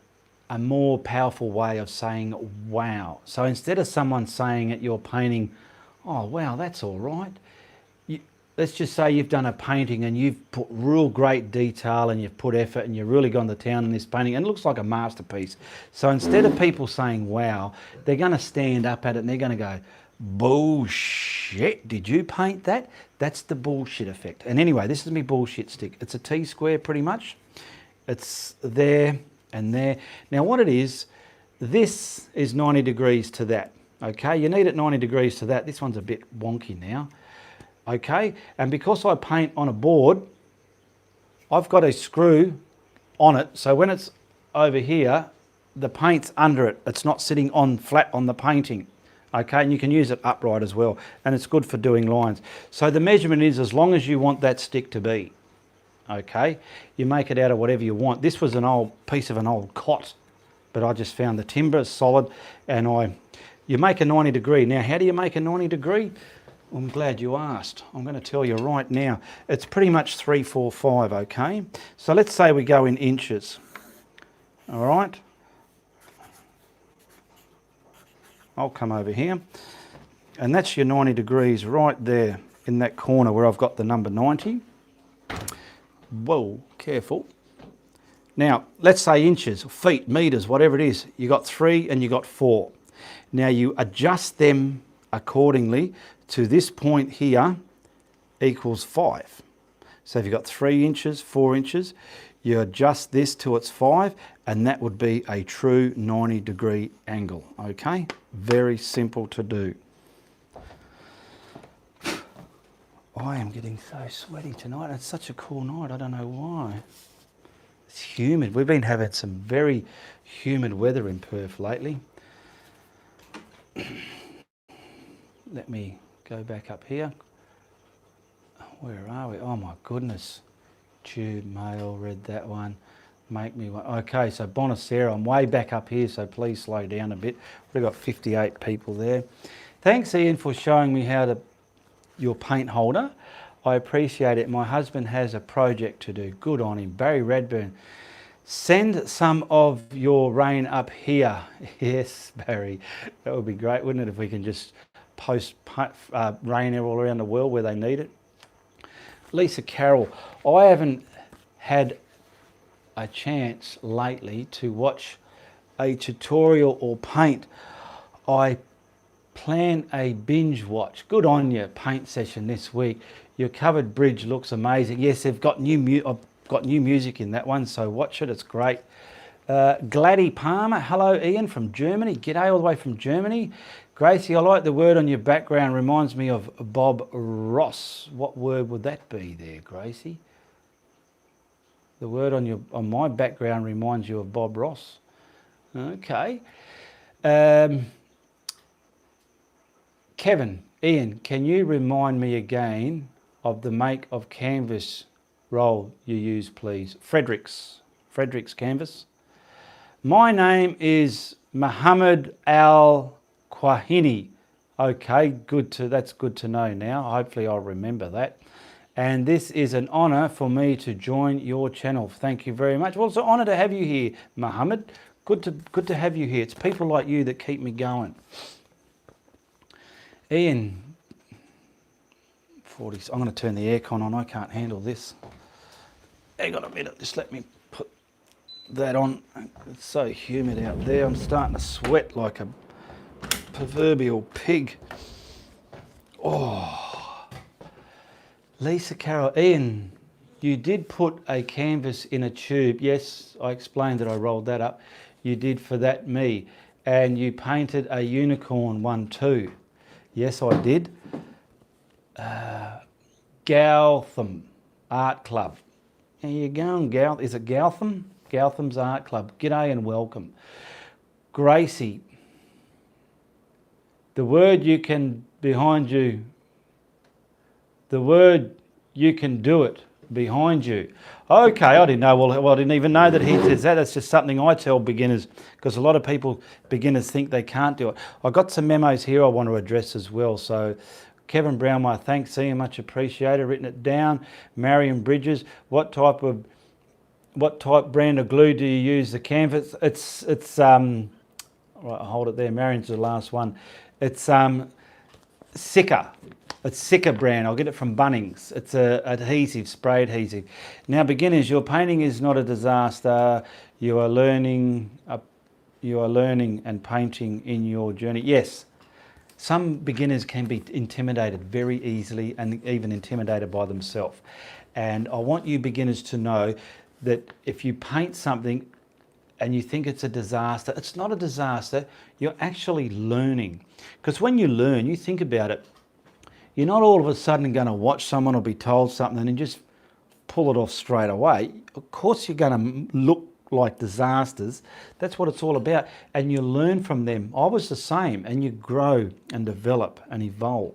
A: more powerful way of saying wow. So instead of someone saying at your painting, oh wow, that's all right, let's just say you've done a painting and you've put real great detail and you've put effort and you've really gone to town in this painting and it looks like a masterpiece. So instead of people saying, wow, they're going to stand up at it and they're going to go, bullshit, did you paint that? That's the bullshit effect. And anyway, this is my bullshit stick. It's a T-square pretty much. It's there and there. Now what it is, this is 90 degrees to that. Okay, you need it 90 degrees to that. This one's a bit wonky now. Okay, and because I paint on a board, I've got a screw on it, so when it's over here, the paint's under it. It's not sitting on flat on the painting. Okay, and you can use it upright as well, and it's good for doing lines. So the measurement is as long as you want that stick to be. Okay, you make it out of whatever you want. This was an old piece of an old cot, but I just found the timber solid, and you make a 90 degree. Now, how do you make a 90 degree? I'm glad you asked. I'm going to tell you right now. It's pretty much 3, 4, 5, okay? So let's say we go in inches. All right? I'll come over here. And that's your 90 degrees right there in that corner where I've got the number 90. Whoa, careful. Now, let's say inches, feet, metres, whatever it is. You got 3 and you got 4. Now you adjust them accordingly to this point here equals 5. So if you've got 3 inches, 4 inches, you adjust this to its 5 and that would be a true 90 degree angle, okay? Very simple to do. I am getting so sweaty tonight. It's such a cool night, I don't know why. It's humid. We've been having some very humid weather in Perth lately. Let me go back up here. Where are we? Oh my goodness. Tube, mail, read that one. Make me one. Okay, so Bonacera, I'm way back up here, so please slow down a bit. We've got 58 people there. Thanks, Ian, for showing me how to your paint holder. I appreciate it. My husband has a project to do. Good on him. Barry Redburn. Send some of your rain up here. Yes, Barry. That would be great, wouldn't it, if we can just post rain all around the world where they need it. Lisa Carroll, I haven't had a chance lately to watch a tutorial or paint. I plan a binge watch. Good on you, paint session this week. Your covered bridge looks amazing. Yes, they've got I've got new music in that one, so watch it, it's great. Gladdy Palmer, hello Ian from Germany. G'day all the way from Germany. Gracie, I like the word on your background, reminds me of Bob Ross. What word would that be there, Gracie? The word on my background reminds you of Bob Ross. Okay. Kevin, Ian, can you remind me again of the make of canvas roll you use, please? Fredericks canvas. My name is Muhammad Al Kwahini. Okay, that's good to know now. Hopefully I'll remember that. And this is an honour for me to join your channel. Thank you very much. Well, it's an honour to have you here, Muhammad. Good to have you here. It's people like you that keep me going. Ian, 40. I'm going to turn the aircon on. I can't handle this. Hang on a minute. Just let me put that on. It's so humid out there. I'm starting to sweat like a proverbial pig. Oh. Lisa Carroll. Ian, you did put a canvas in a tube. Yes, I explained that I rolled that up. You did for that me. And you painted a unicorn one too. Yes, I did. Galtham Art Club. How you going, Gal? Is it Galtham? Galtham's Art Club. G'day and welcome. Gracie. The word you can behind you. The word you can do it behind you. Okay, I didn't know. Well, I didn't even know that he says that. That's just something I tell beginners, because a lot of beginners think they can't do it. I've got some memos here I want to address as well. So Kevin Brownwire, thanks, Ian, much appreciated. Written it down. Marion Bridges, what type brand of glue do you use? The canvas. It's right, hold it there. Marion's the last one. It's Sika. It's Sika brand. I'll get it from Bunnings. It's a adhesive, spray adhesive. Now, beginners, your painting is not a disaster. You are learning and painting in your journey. Yes, some beginners can be intimidated very easily and even intimidated by themselves. And I want you beginners to know that if you paint something and you think it's a disaster, it's not a disaster. You're actually learning. Because when you learn, you think about it, you're not all of a sudden going to watch someone or be told something and just pull it off straight away. Of course you're going to look like disasters. That's what it's all about. And you learn from them. I was the same, and you grow and develop and evolve.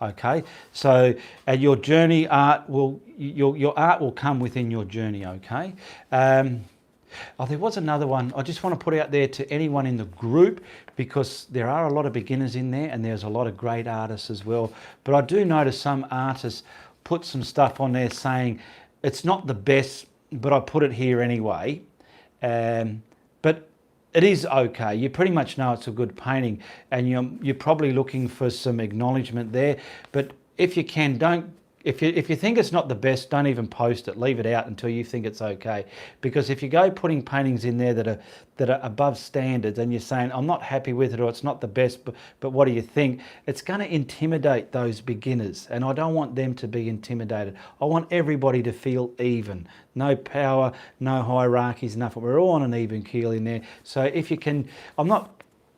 A: Okay, so and your journey art will, your art will come within your journey. Okay. Oh, there was another one. I just want to put out there to anyone in the group, because there are a lot of beginners in there and there's a lot of great artists as well. But I do notice some artists put some stuff on there saying it's not the best, but I put it here anyway. But it is okay. You pretty much know it's a good painting, and you're probably looking for some acknowledgement there. But if you can, don't. If you think it's not the best, don't even post it. Leave it out until you think it's okay. Because if you go putting paintings in there that are above standards, and you're saying, I'm not happy with it, or it's not the best, but what do you think? It's going to intimidate those beginners, and I don't want them to be intimidated. I want everybody to feel even. No power, no hierarchies, nothing. We're all on an even keel in there. So if you can, I'm not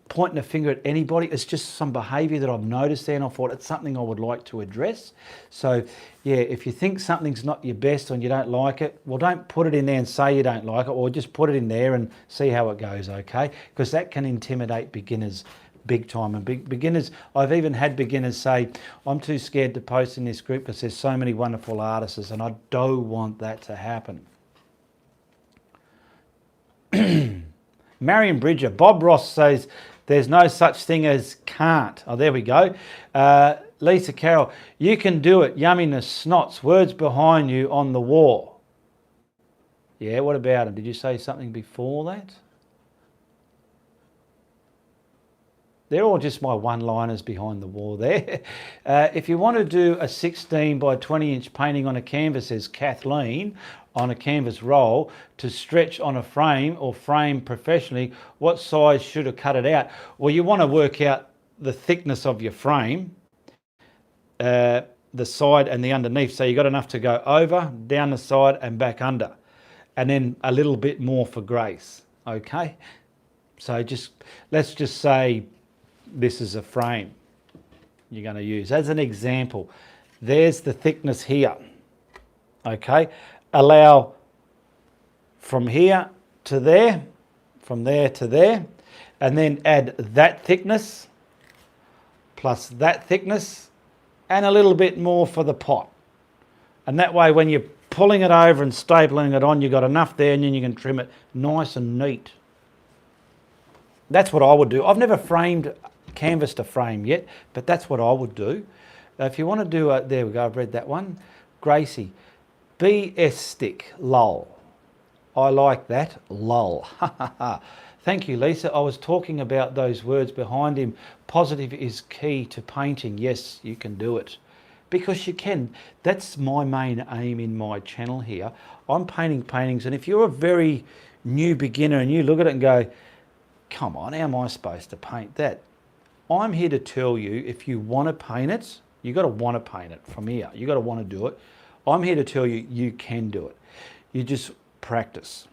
A: pointing a finger at anybody, it's just some behaviour that I've noticed there, and I thought it's something I would like to address. So yeah, if you think something's not your best and you don't like it, well, don't put it in there and say you don't like it, or just put it in there and see how it goes, okay? Because that can intimidate beginners big time. And beginners, I've even had beginners say, I'm too scared to post in this group because there's so many wonderful artists, and I don't want that to happen. Marion Bridger, Bob Ross says, there's no such thing as can't. Oh, there we go. Lisa Carroll, you can do it. Yumminess, snots, words behind you on the wall. Yeah, what about him? Did you say something before that? They're all just my one-liners behind the wall there. If you want to do a 16 by 20 inch painting on a canvas, says Kathleen, on a canvas roll to stretch on a frame or frame professionally, what size should have cut it out? Well, you want to work out the thickness of your frame, the side and the underneath. So you got enough to go over, down the side and back under, and then a little bit more for grace. Okay. So let's just say this is a frame you're going to use as an example. There's the thickness here. Okay. Allow from here to there, from there to there, and then add that thickness plus that thickness and a little bit more for the pot. And that way when you're pulling it over and stapling it on, you've got enough there, and then you can trim it nice and neat. That's what I would do. I've never framed canvas to frame yet, but that's what I would do. If you want to do there we go, I've read that one. Gracie, BS stick, lol. I like that, lol. Thank you, Lisa. I was talking about those words behind him. Positive is key to painting. Yes, you can do it. Because you can. That's my main aim in my channel here. I'm painting paintings, and if you're a very new beginner and you look at it and go, come on, how am I supposed to paint that? I'm here to tell you, if you want to paint it, you've got to want to paint it from here. You've got to want to do it. I'm here to tell you, you can do it. You just practice.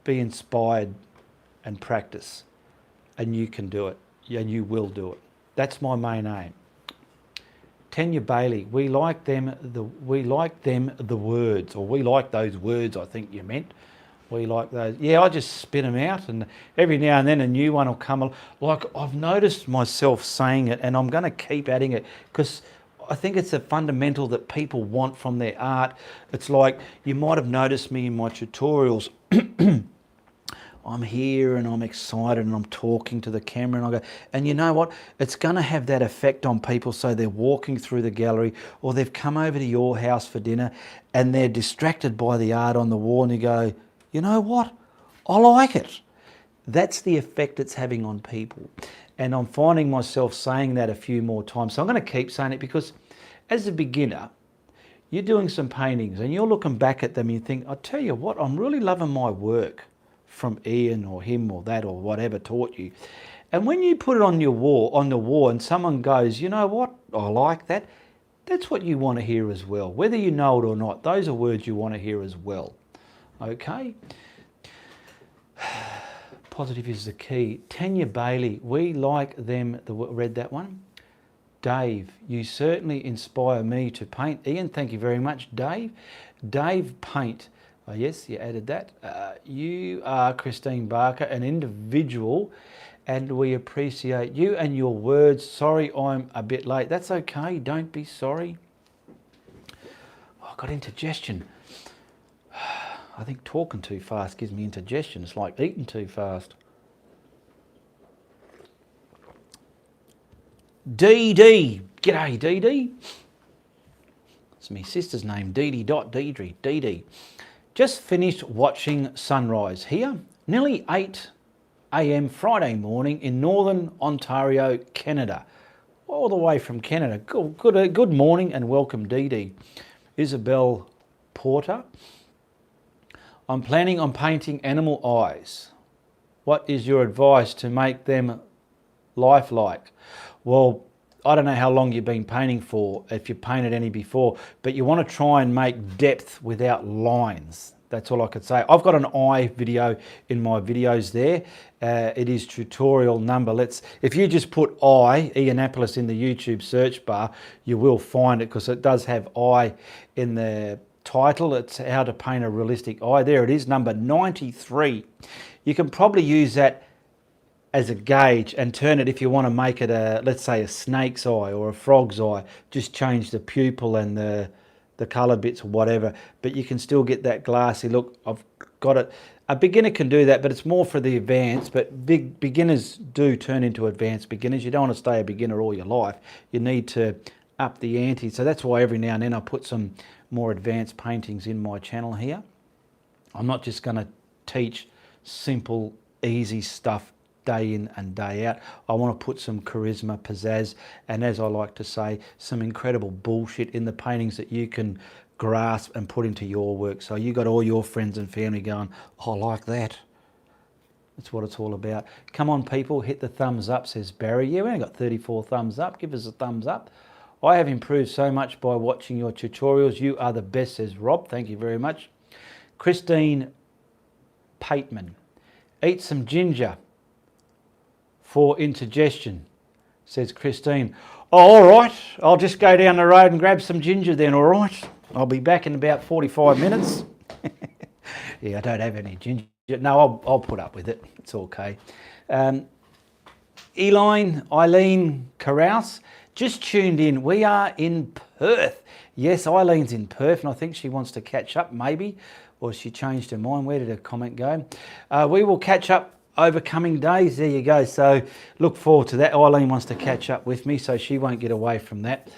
A: Be inspired and practice. And you can do it. And you will do it. That's my main aim. Tanya Bailey, we like them the words, or we like those words, I think you meant. We like those. Yeah, I just spit them out, and every now and then a new one will come along. Like, I've noticed myself saying it, and I'm going to keep adding it, because I think it's a fundamental that people want from their art. It's like, you might have noticed me in my tutorials. I'm here and I'm excited and I'm talking to the camera, and I go, and you know what? It's going to have that effect on people. So they're walking through the gallery, or they've come over to your house for dinner and they're distracted by the art on the wall, and you go, you know what? I like it. That's the effect it's having on people. And I'm finding myself saying that a few more times. So I'm going to keep saying it, because as a beginner, you're doing some paintings and you're looking back at them and you think, I tell you what, I'm really loving my work from Ian or him or that or whatever taught you. And when you put it on your wall, on the wall, and someone goes, you know what, I like that, that's what you want to hear as well. Whether you know it or not, those are words you want to hear as well. Okay? Positive is the key. Tanya Bailey, we like them, read that one. Dave, you certainly inspire me to paint. Ian, thank you very much. Dave Paint. Oh, yes, you added that. You are, Christine Barker, an individual, and we appreciate you and your words. Sorry I'm a bit late. That's okay. Don't be sorry. Oh, I got indigestion. I think talking too fast gives me indigestion. It's like eating too fast. DD. G'day, DD. It's my sister's name, Deedee. DD. Just finished watching sunrise here. Nearly 8 a.m. Friday morning in northern Ontario, Canada. All the way from Canada. Good morning and welcome, DD. Isabel Porter. I'm planning on painting animal eyes. What is your advice to make them lifelike? Well, I don't know how long you've been painting for, if you painted any before, but you want to try and make depth without lines. That's all I could say. I've got an eye video in my videos there. It is tutorial number. If you just put eye, Ianapolis in the YouTube search bar, you will find it because it does have eye in the title. It's how to paint a realistic eye. There it is, number 93. You can probably use that as a gauge and turn it if you want to make it let's say a snake's eye or a frog's eye. Just change the pupil and the colour bits or whatever, but you can still get that glassy look. I've got it. A beginner can do that, but it's more for the advanced, but beginners do turn into advanced beginners. You don't want to stay a beginner all your life. You need to up the ante. So that's why every now and then I put some more advanced paintings in my channel here. I'm not just going to teach simple, easy stuff day in and day out. I want to put some charisma, pizzazz, and as I like to say, some incredible bullshit in the paintings that you can grasp and put into your work. So you got all your friends and family going, oh, I like that. That's what it's all about. Come on, people, hit the thumbs up, says Barry. Yeah, we only got 34 thumbs up. Give us a thumbs up. I have improved so much by watching your tutorials. You are the best, says Rob. Thank you very much. Christine Pateman. Eat some ginger for indigestion, says Christine. Oh, all right. I'll just go down the road and grab some ginger then, all right? I'll be back in about 45 minutes. Yeah, I don't have any ginger. No, I'll put up with it. It's okay. Eileen Carouse just tuned in. We are in Perth. Yes, Eileen's in Perth, and I think she wants to catch up, maybe, or she changed her mind. Where did her comment go? We will catch up over coming days. There you go. So look forward to that. Eileen wants to catch up with me, so she won't get away from that.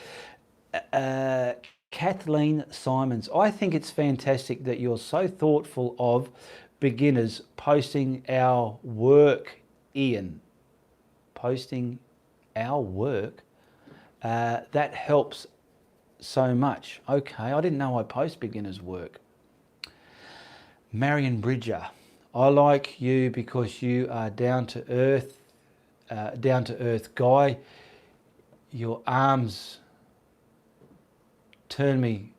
A: Kathleen Simons, I think it's fantastic that you're so thoughtful of beginners posting our work, Ian. Posting our work. That helps so much. Okay, I didn't know I post beginners' work. Marion Bridger, I like you because you are down to earth guy. Your arms turn me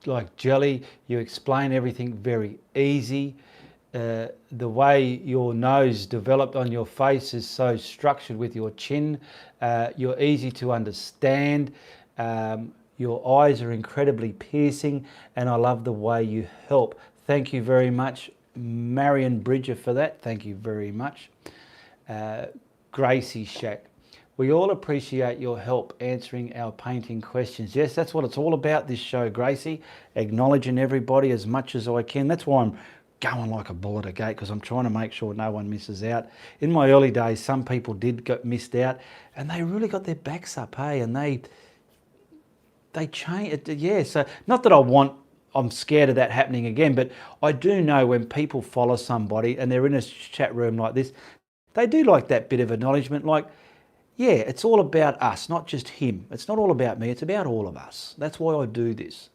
A: like jelly. You explain everything very easy. The way your nose developed on your face is so structured with your chin. You're easy to understand. Your eyes are incredibly piercing, and I love the way you help. Thank you very much, Marion Bridger, for that. Thank you very much. Gracie Shack. We all appreciate your help answering our painting questions. Yes, that's what it's all about, this show, Gracie. Acknowledging everybody as much as I can. That's why I'm going like a bull at a gate, because I'm trying to make sure no one misses out. In my early days, some people did get missed out, and they really got their backs up, hey, and they changed. Yeah, so not that I'm scared of that happening again, but I do know when people follow somebody and they're in a chat room like this, they do like that bit of acknowledgement, like, yeah, it's all about us, not just him. It's not all about me, it's about all of us. That's why I do this.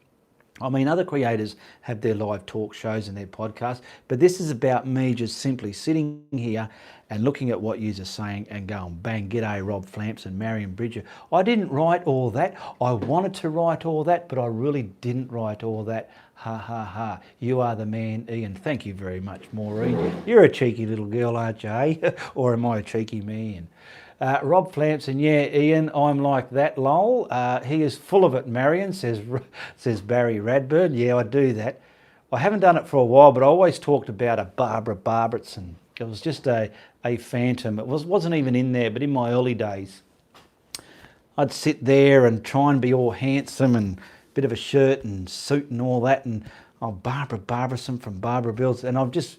A: I mean, other creators have their live talk shows and their podcasts, but this is about me just simply sitting here and looking at what you're saying and going, bang, g'day Rob Flamps and Marion Bridger. I didn't write all that. I wanted to write all that, but I really didn't write all that. Ha, ha, ha. You are the man, Ian. Thank you very much, Maureen. You're a cheeky little girl, aren't you, eh? Or am I a cheeky man? Rob Flamps, and yeah, Ian, I'm like that, lol. He is full of it, Marion, says Barry Radburn. Yeah, I do that. I haven't done it for a while, but I always talked about a Barbara Barberitson. It was just a phantom. It wasn't even in there, but in my early days, I'd sit there and try and be all handsome and bit of a shirt and suit and all that, and Barbara Barberitson from Barbara Bills, and I've just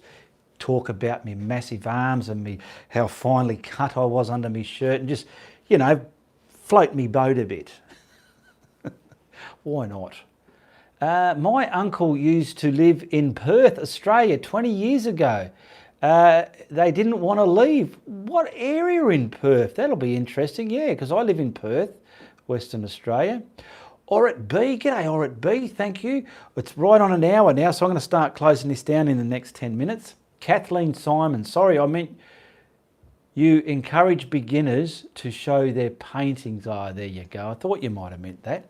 A: talk about me massive arms and me how finely cut I was under me shirt and just, you know, float me boat a bit. Why not? My uncle used to live in Perth, Australia 20 years ago. They didn't want to leave. What area in Perth? That'll be interesting, yeah, because I live in Perth, Western Australia. Orit B, g'day Orit B, thank you. It's right on an hour now, so I'm going to start closing this down in the next 10 minutes. Kathleen Simon, sorry, I meant you encourage beginners to show their paintings. Oh, there you go. I thought you might have meant that.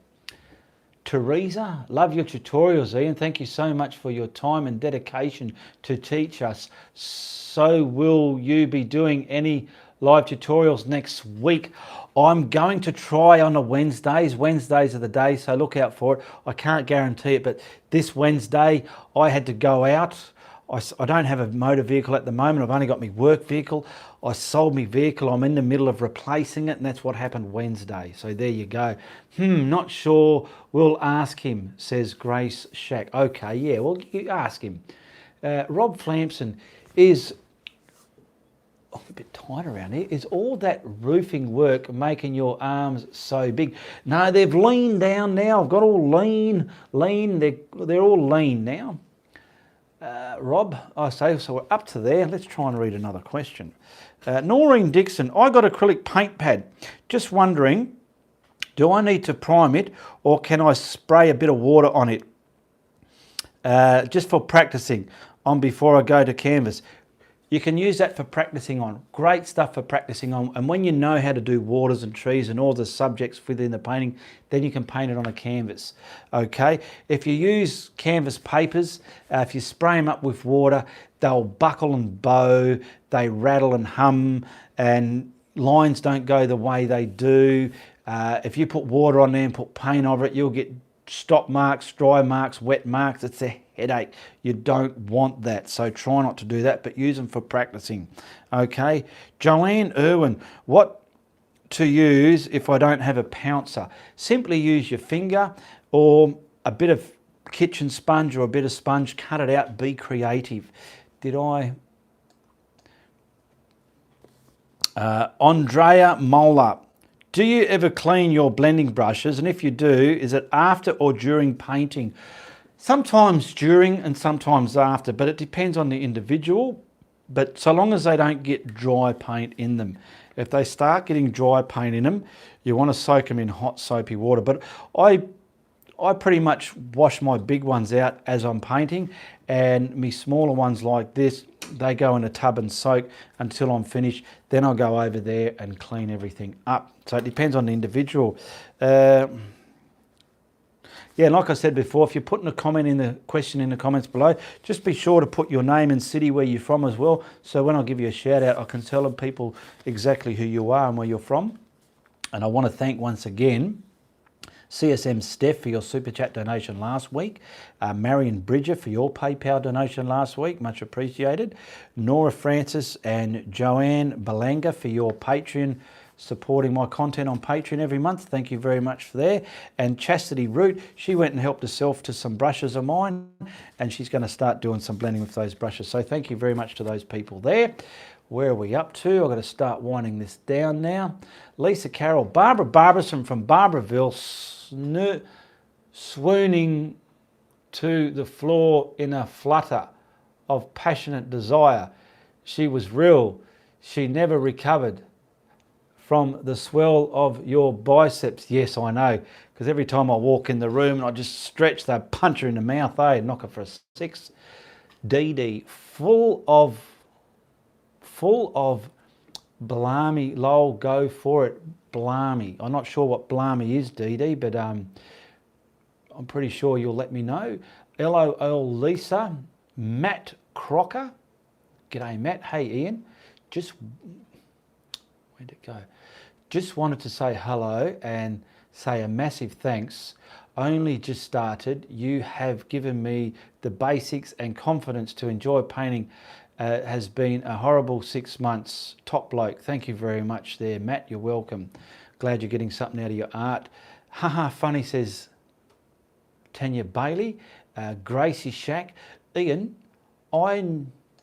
A: Teresa, love your tutorials, Ian. Thank you so much for your time and dedication to teach us. So will you be doing any live tutorials next week? I'm going to try on a Wednesdays. Wednesdays are the day, so look out for it. I can't guarantee it, but this Wednesday I had to go out. I don't have a motor vehicle at the moment. I've only got my work vehicle. I sold my vehicle. I'm in the middle of replacing it, and that's what happened Wednesday. So there you go. Not sure. We'll ask him, says Grace Shack. Okay, yeah, well, you ask him. Rob Flampson, is a bit tight around here. Is all that roofing work making your arms so big? No, they've leaned down now. I've got all lean. They're all lean now. Rob, I say, so we're up to there. Let's try and read another question. Noreen Dixon, I got acrylic paint pad. Just wondering, do I need to prime it or can I spray a bit of water on it? Just for practicing on before I go to canvas. You can use that for practicing on. Great stuff for practicing on. And when you know how to do waters and trees and all the subjects within the painting, then you can paint it on a canvas. Okay. If you use canvas papers, if you spray them up with water, they'll buckle and bow, they rattle and hum, and lines don't go the way they do. If you put water on there and put paint over it, you'll get stop marks, dry marks, wet marks. It's a headache. You don't want that, so try not to do that, but use them for practicing. Okay, Joanne Irwin, what to use if I don't have a pouncer? Simply use your finger or a bit of kitchen sponge or a bit of sponge, cut it out, be creative. Did I? Andrea Mola, do you ever clean your blending brushes? And if you do, is it after or during painting? Sometimes during and sometimes after, but it depends on the individual. But so long as they don't get dry paint in them. If they start getting dry paint in them, you want to soak them in hot soapy water. But I pretty much wash my big ones out as I'm painting, and me smaller ones like this, they go in a tub and soak until I'm finished. Then I'll go over there and clean everything up. So it depends on the individual. Yeah, like I said before, if you're putting a comment in the question in the comments below, just be sure to put your name and city where you're from as well. So when I give you a shout out, I can tell people exactly who you are and where you're from. And I want to thank once again CSM Steph for your Super Chat donation last week. Marion Bridger for your PayPal donation last week. Much appreciated. Nora Francis and Joanne Balanga for your Patreon, supporting my content on Patreon every month. Thank you very much for there. And Chastity Root, she went and helped herself to some brushes of mine, and she's going to start doing some blending with those brushes. So thank you very much to those people there. Where are we up to? I've got to start winding this down now. Lisa Carroll, Barbara Barberitson from Barberville, swooning to the floor in a flutter of passionate desire. She was real. She never recovered from the swell of your biceps. Yes, I know, because every time I walk in the room and I just stretch, they punch her in the mouth, knock her for a 6. DD, full of blarmy, lol, go for it, blarmy. I'm not sure what blarmy is, DD, but I'm pretty sure you'll let me know. LOL Lisa, Matt Crocker, g'day Matt, hey Ian, where'd it go? Just wanted to say hello and say a massive thanks. Only just started. You have given me the basics and confidence to enjoy painting. Has been a horrible 6 months. Top bloke. Thank you very much there, Matt. You're welcome. Glad you're getting something out of your art. Haha, funny, says Tanya Bailey. Gracie Shack. Ian, I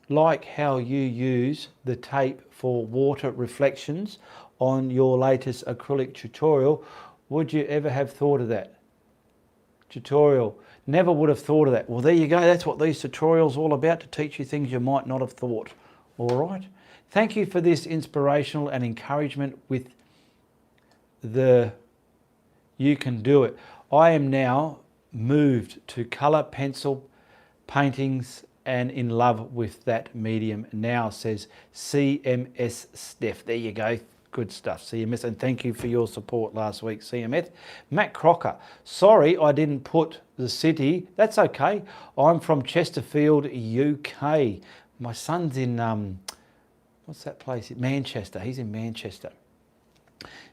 A: like how you use the tape for water reflections on your latest acrylic tutorial. Would you ever have thought of that? Tutorial. Never would have thought of that. Well, there you go. That's what these tutorials are all about, to teach you things you might not have thought. All right. Thank you for this inspirational and encouragement with the you can do it. I am now moved to colour pencil paintings and in love with that medium now, says CMS Steph. There you go. Good stuff, CMS, and thank you for your support last week, CMS. Matt Crocker, sorry I didn't put the city. That's okay. I'm from Chesterfield, UK. My son's in, what's that place? Manchester. He's in Manchester.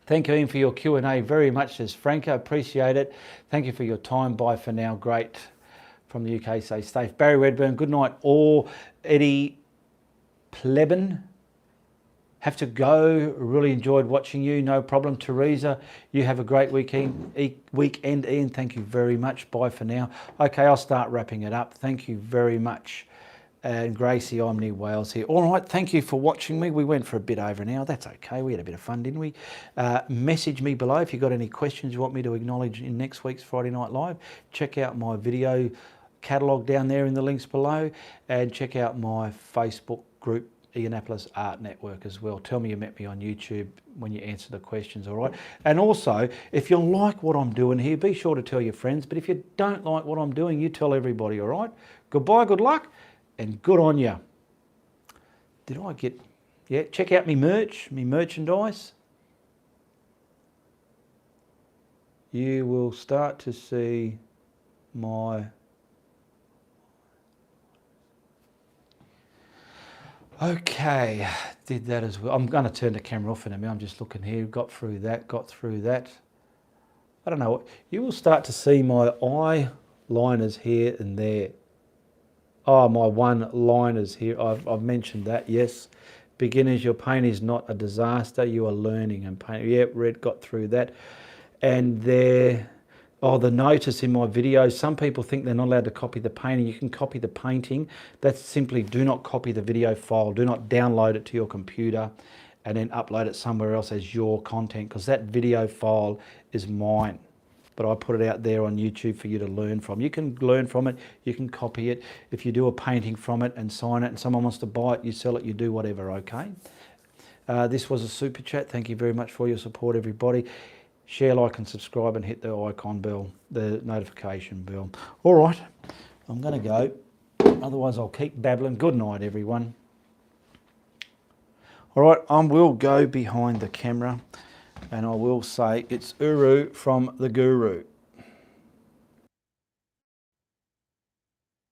A: Thank you, Ian, for your Q&A very much, says Franco. Appreciate it. Thank you for your time. Bye for now. Great. From the UK, say safe. Barry Redburn, good night. Or Eddie Plebin. Have to go. Really enjoyed watching you. No problem. Teresa, you have a great weekend, Ian. Thank you very much. Bye for now. Okay, I'll start wrapping it up. Thank you very much. And Gracie, I'm near Wales here. All right, thank you for watching me. We went for a bit over an hour. That's okay. We had a bit of fun, didn't we? Message me below if you've got any questions you want me to acknowledge in next week's Friday Night Live. Check out my video catalogue down there in the links below, and check out my Facebook group, Ianapolis Art Network, as well. Tell me you met me on YouTube when you answer the questions, all right? And also, if you like what I'm doing here, be sure to tell your friends. But if you don't like what I'm doing, you tell everybody, all right? Goodbye, good luck, and good on you. Did I get... Yeah, check out me merch, me merchandise. You will start to see my... Okay, did that as well. I'm going to turn the camera off in a minute. I'm just looking here. Got through that. I don't know what. You will start to see my eyeliners here and there. Oh, my one-liners here. I've mentioned that, yes. Beginners, your paint is not a disaster. You are learning and painting. Yep, Red got through that. And there... Oh, the notice in my videos, some people think they're not allowed to copy the painting. You can copy the painting. That's simply do not copy the video file. Do not download it to your computer and then upload it somewhere else as your content, because that video file is mine. But I put it out there on YouTube for you to learn from. You can learn from it. You can copy it. If you do a painting from it and sign it and someone wants to buy it, you sell it, you do whatever, okay? This was a super chat. Thank you very much for your support, everybody. Share, like and subscribe, and hit the icon bell, the notification bell. All right, I'm going to go. Otherwise, I'll keep babbling. Good night, everyone. All right, I will go behind the camera and I will say it's Uru from the Guru.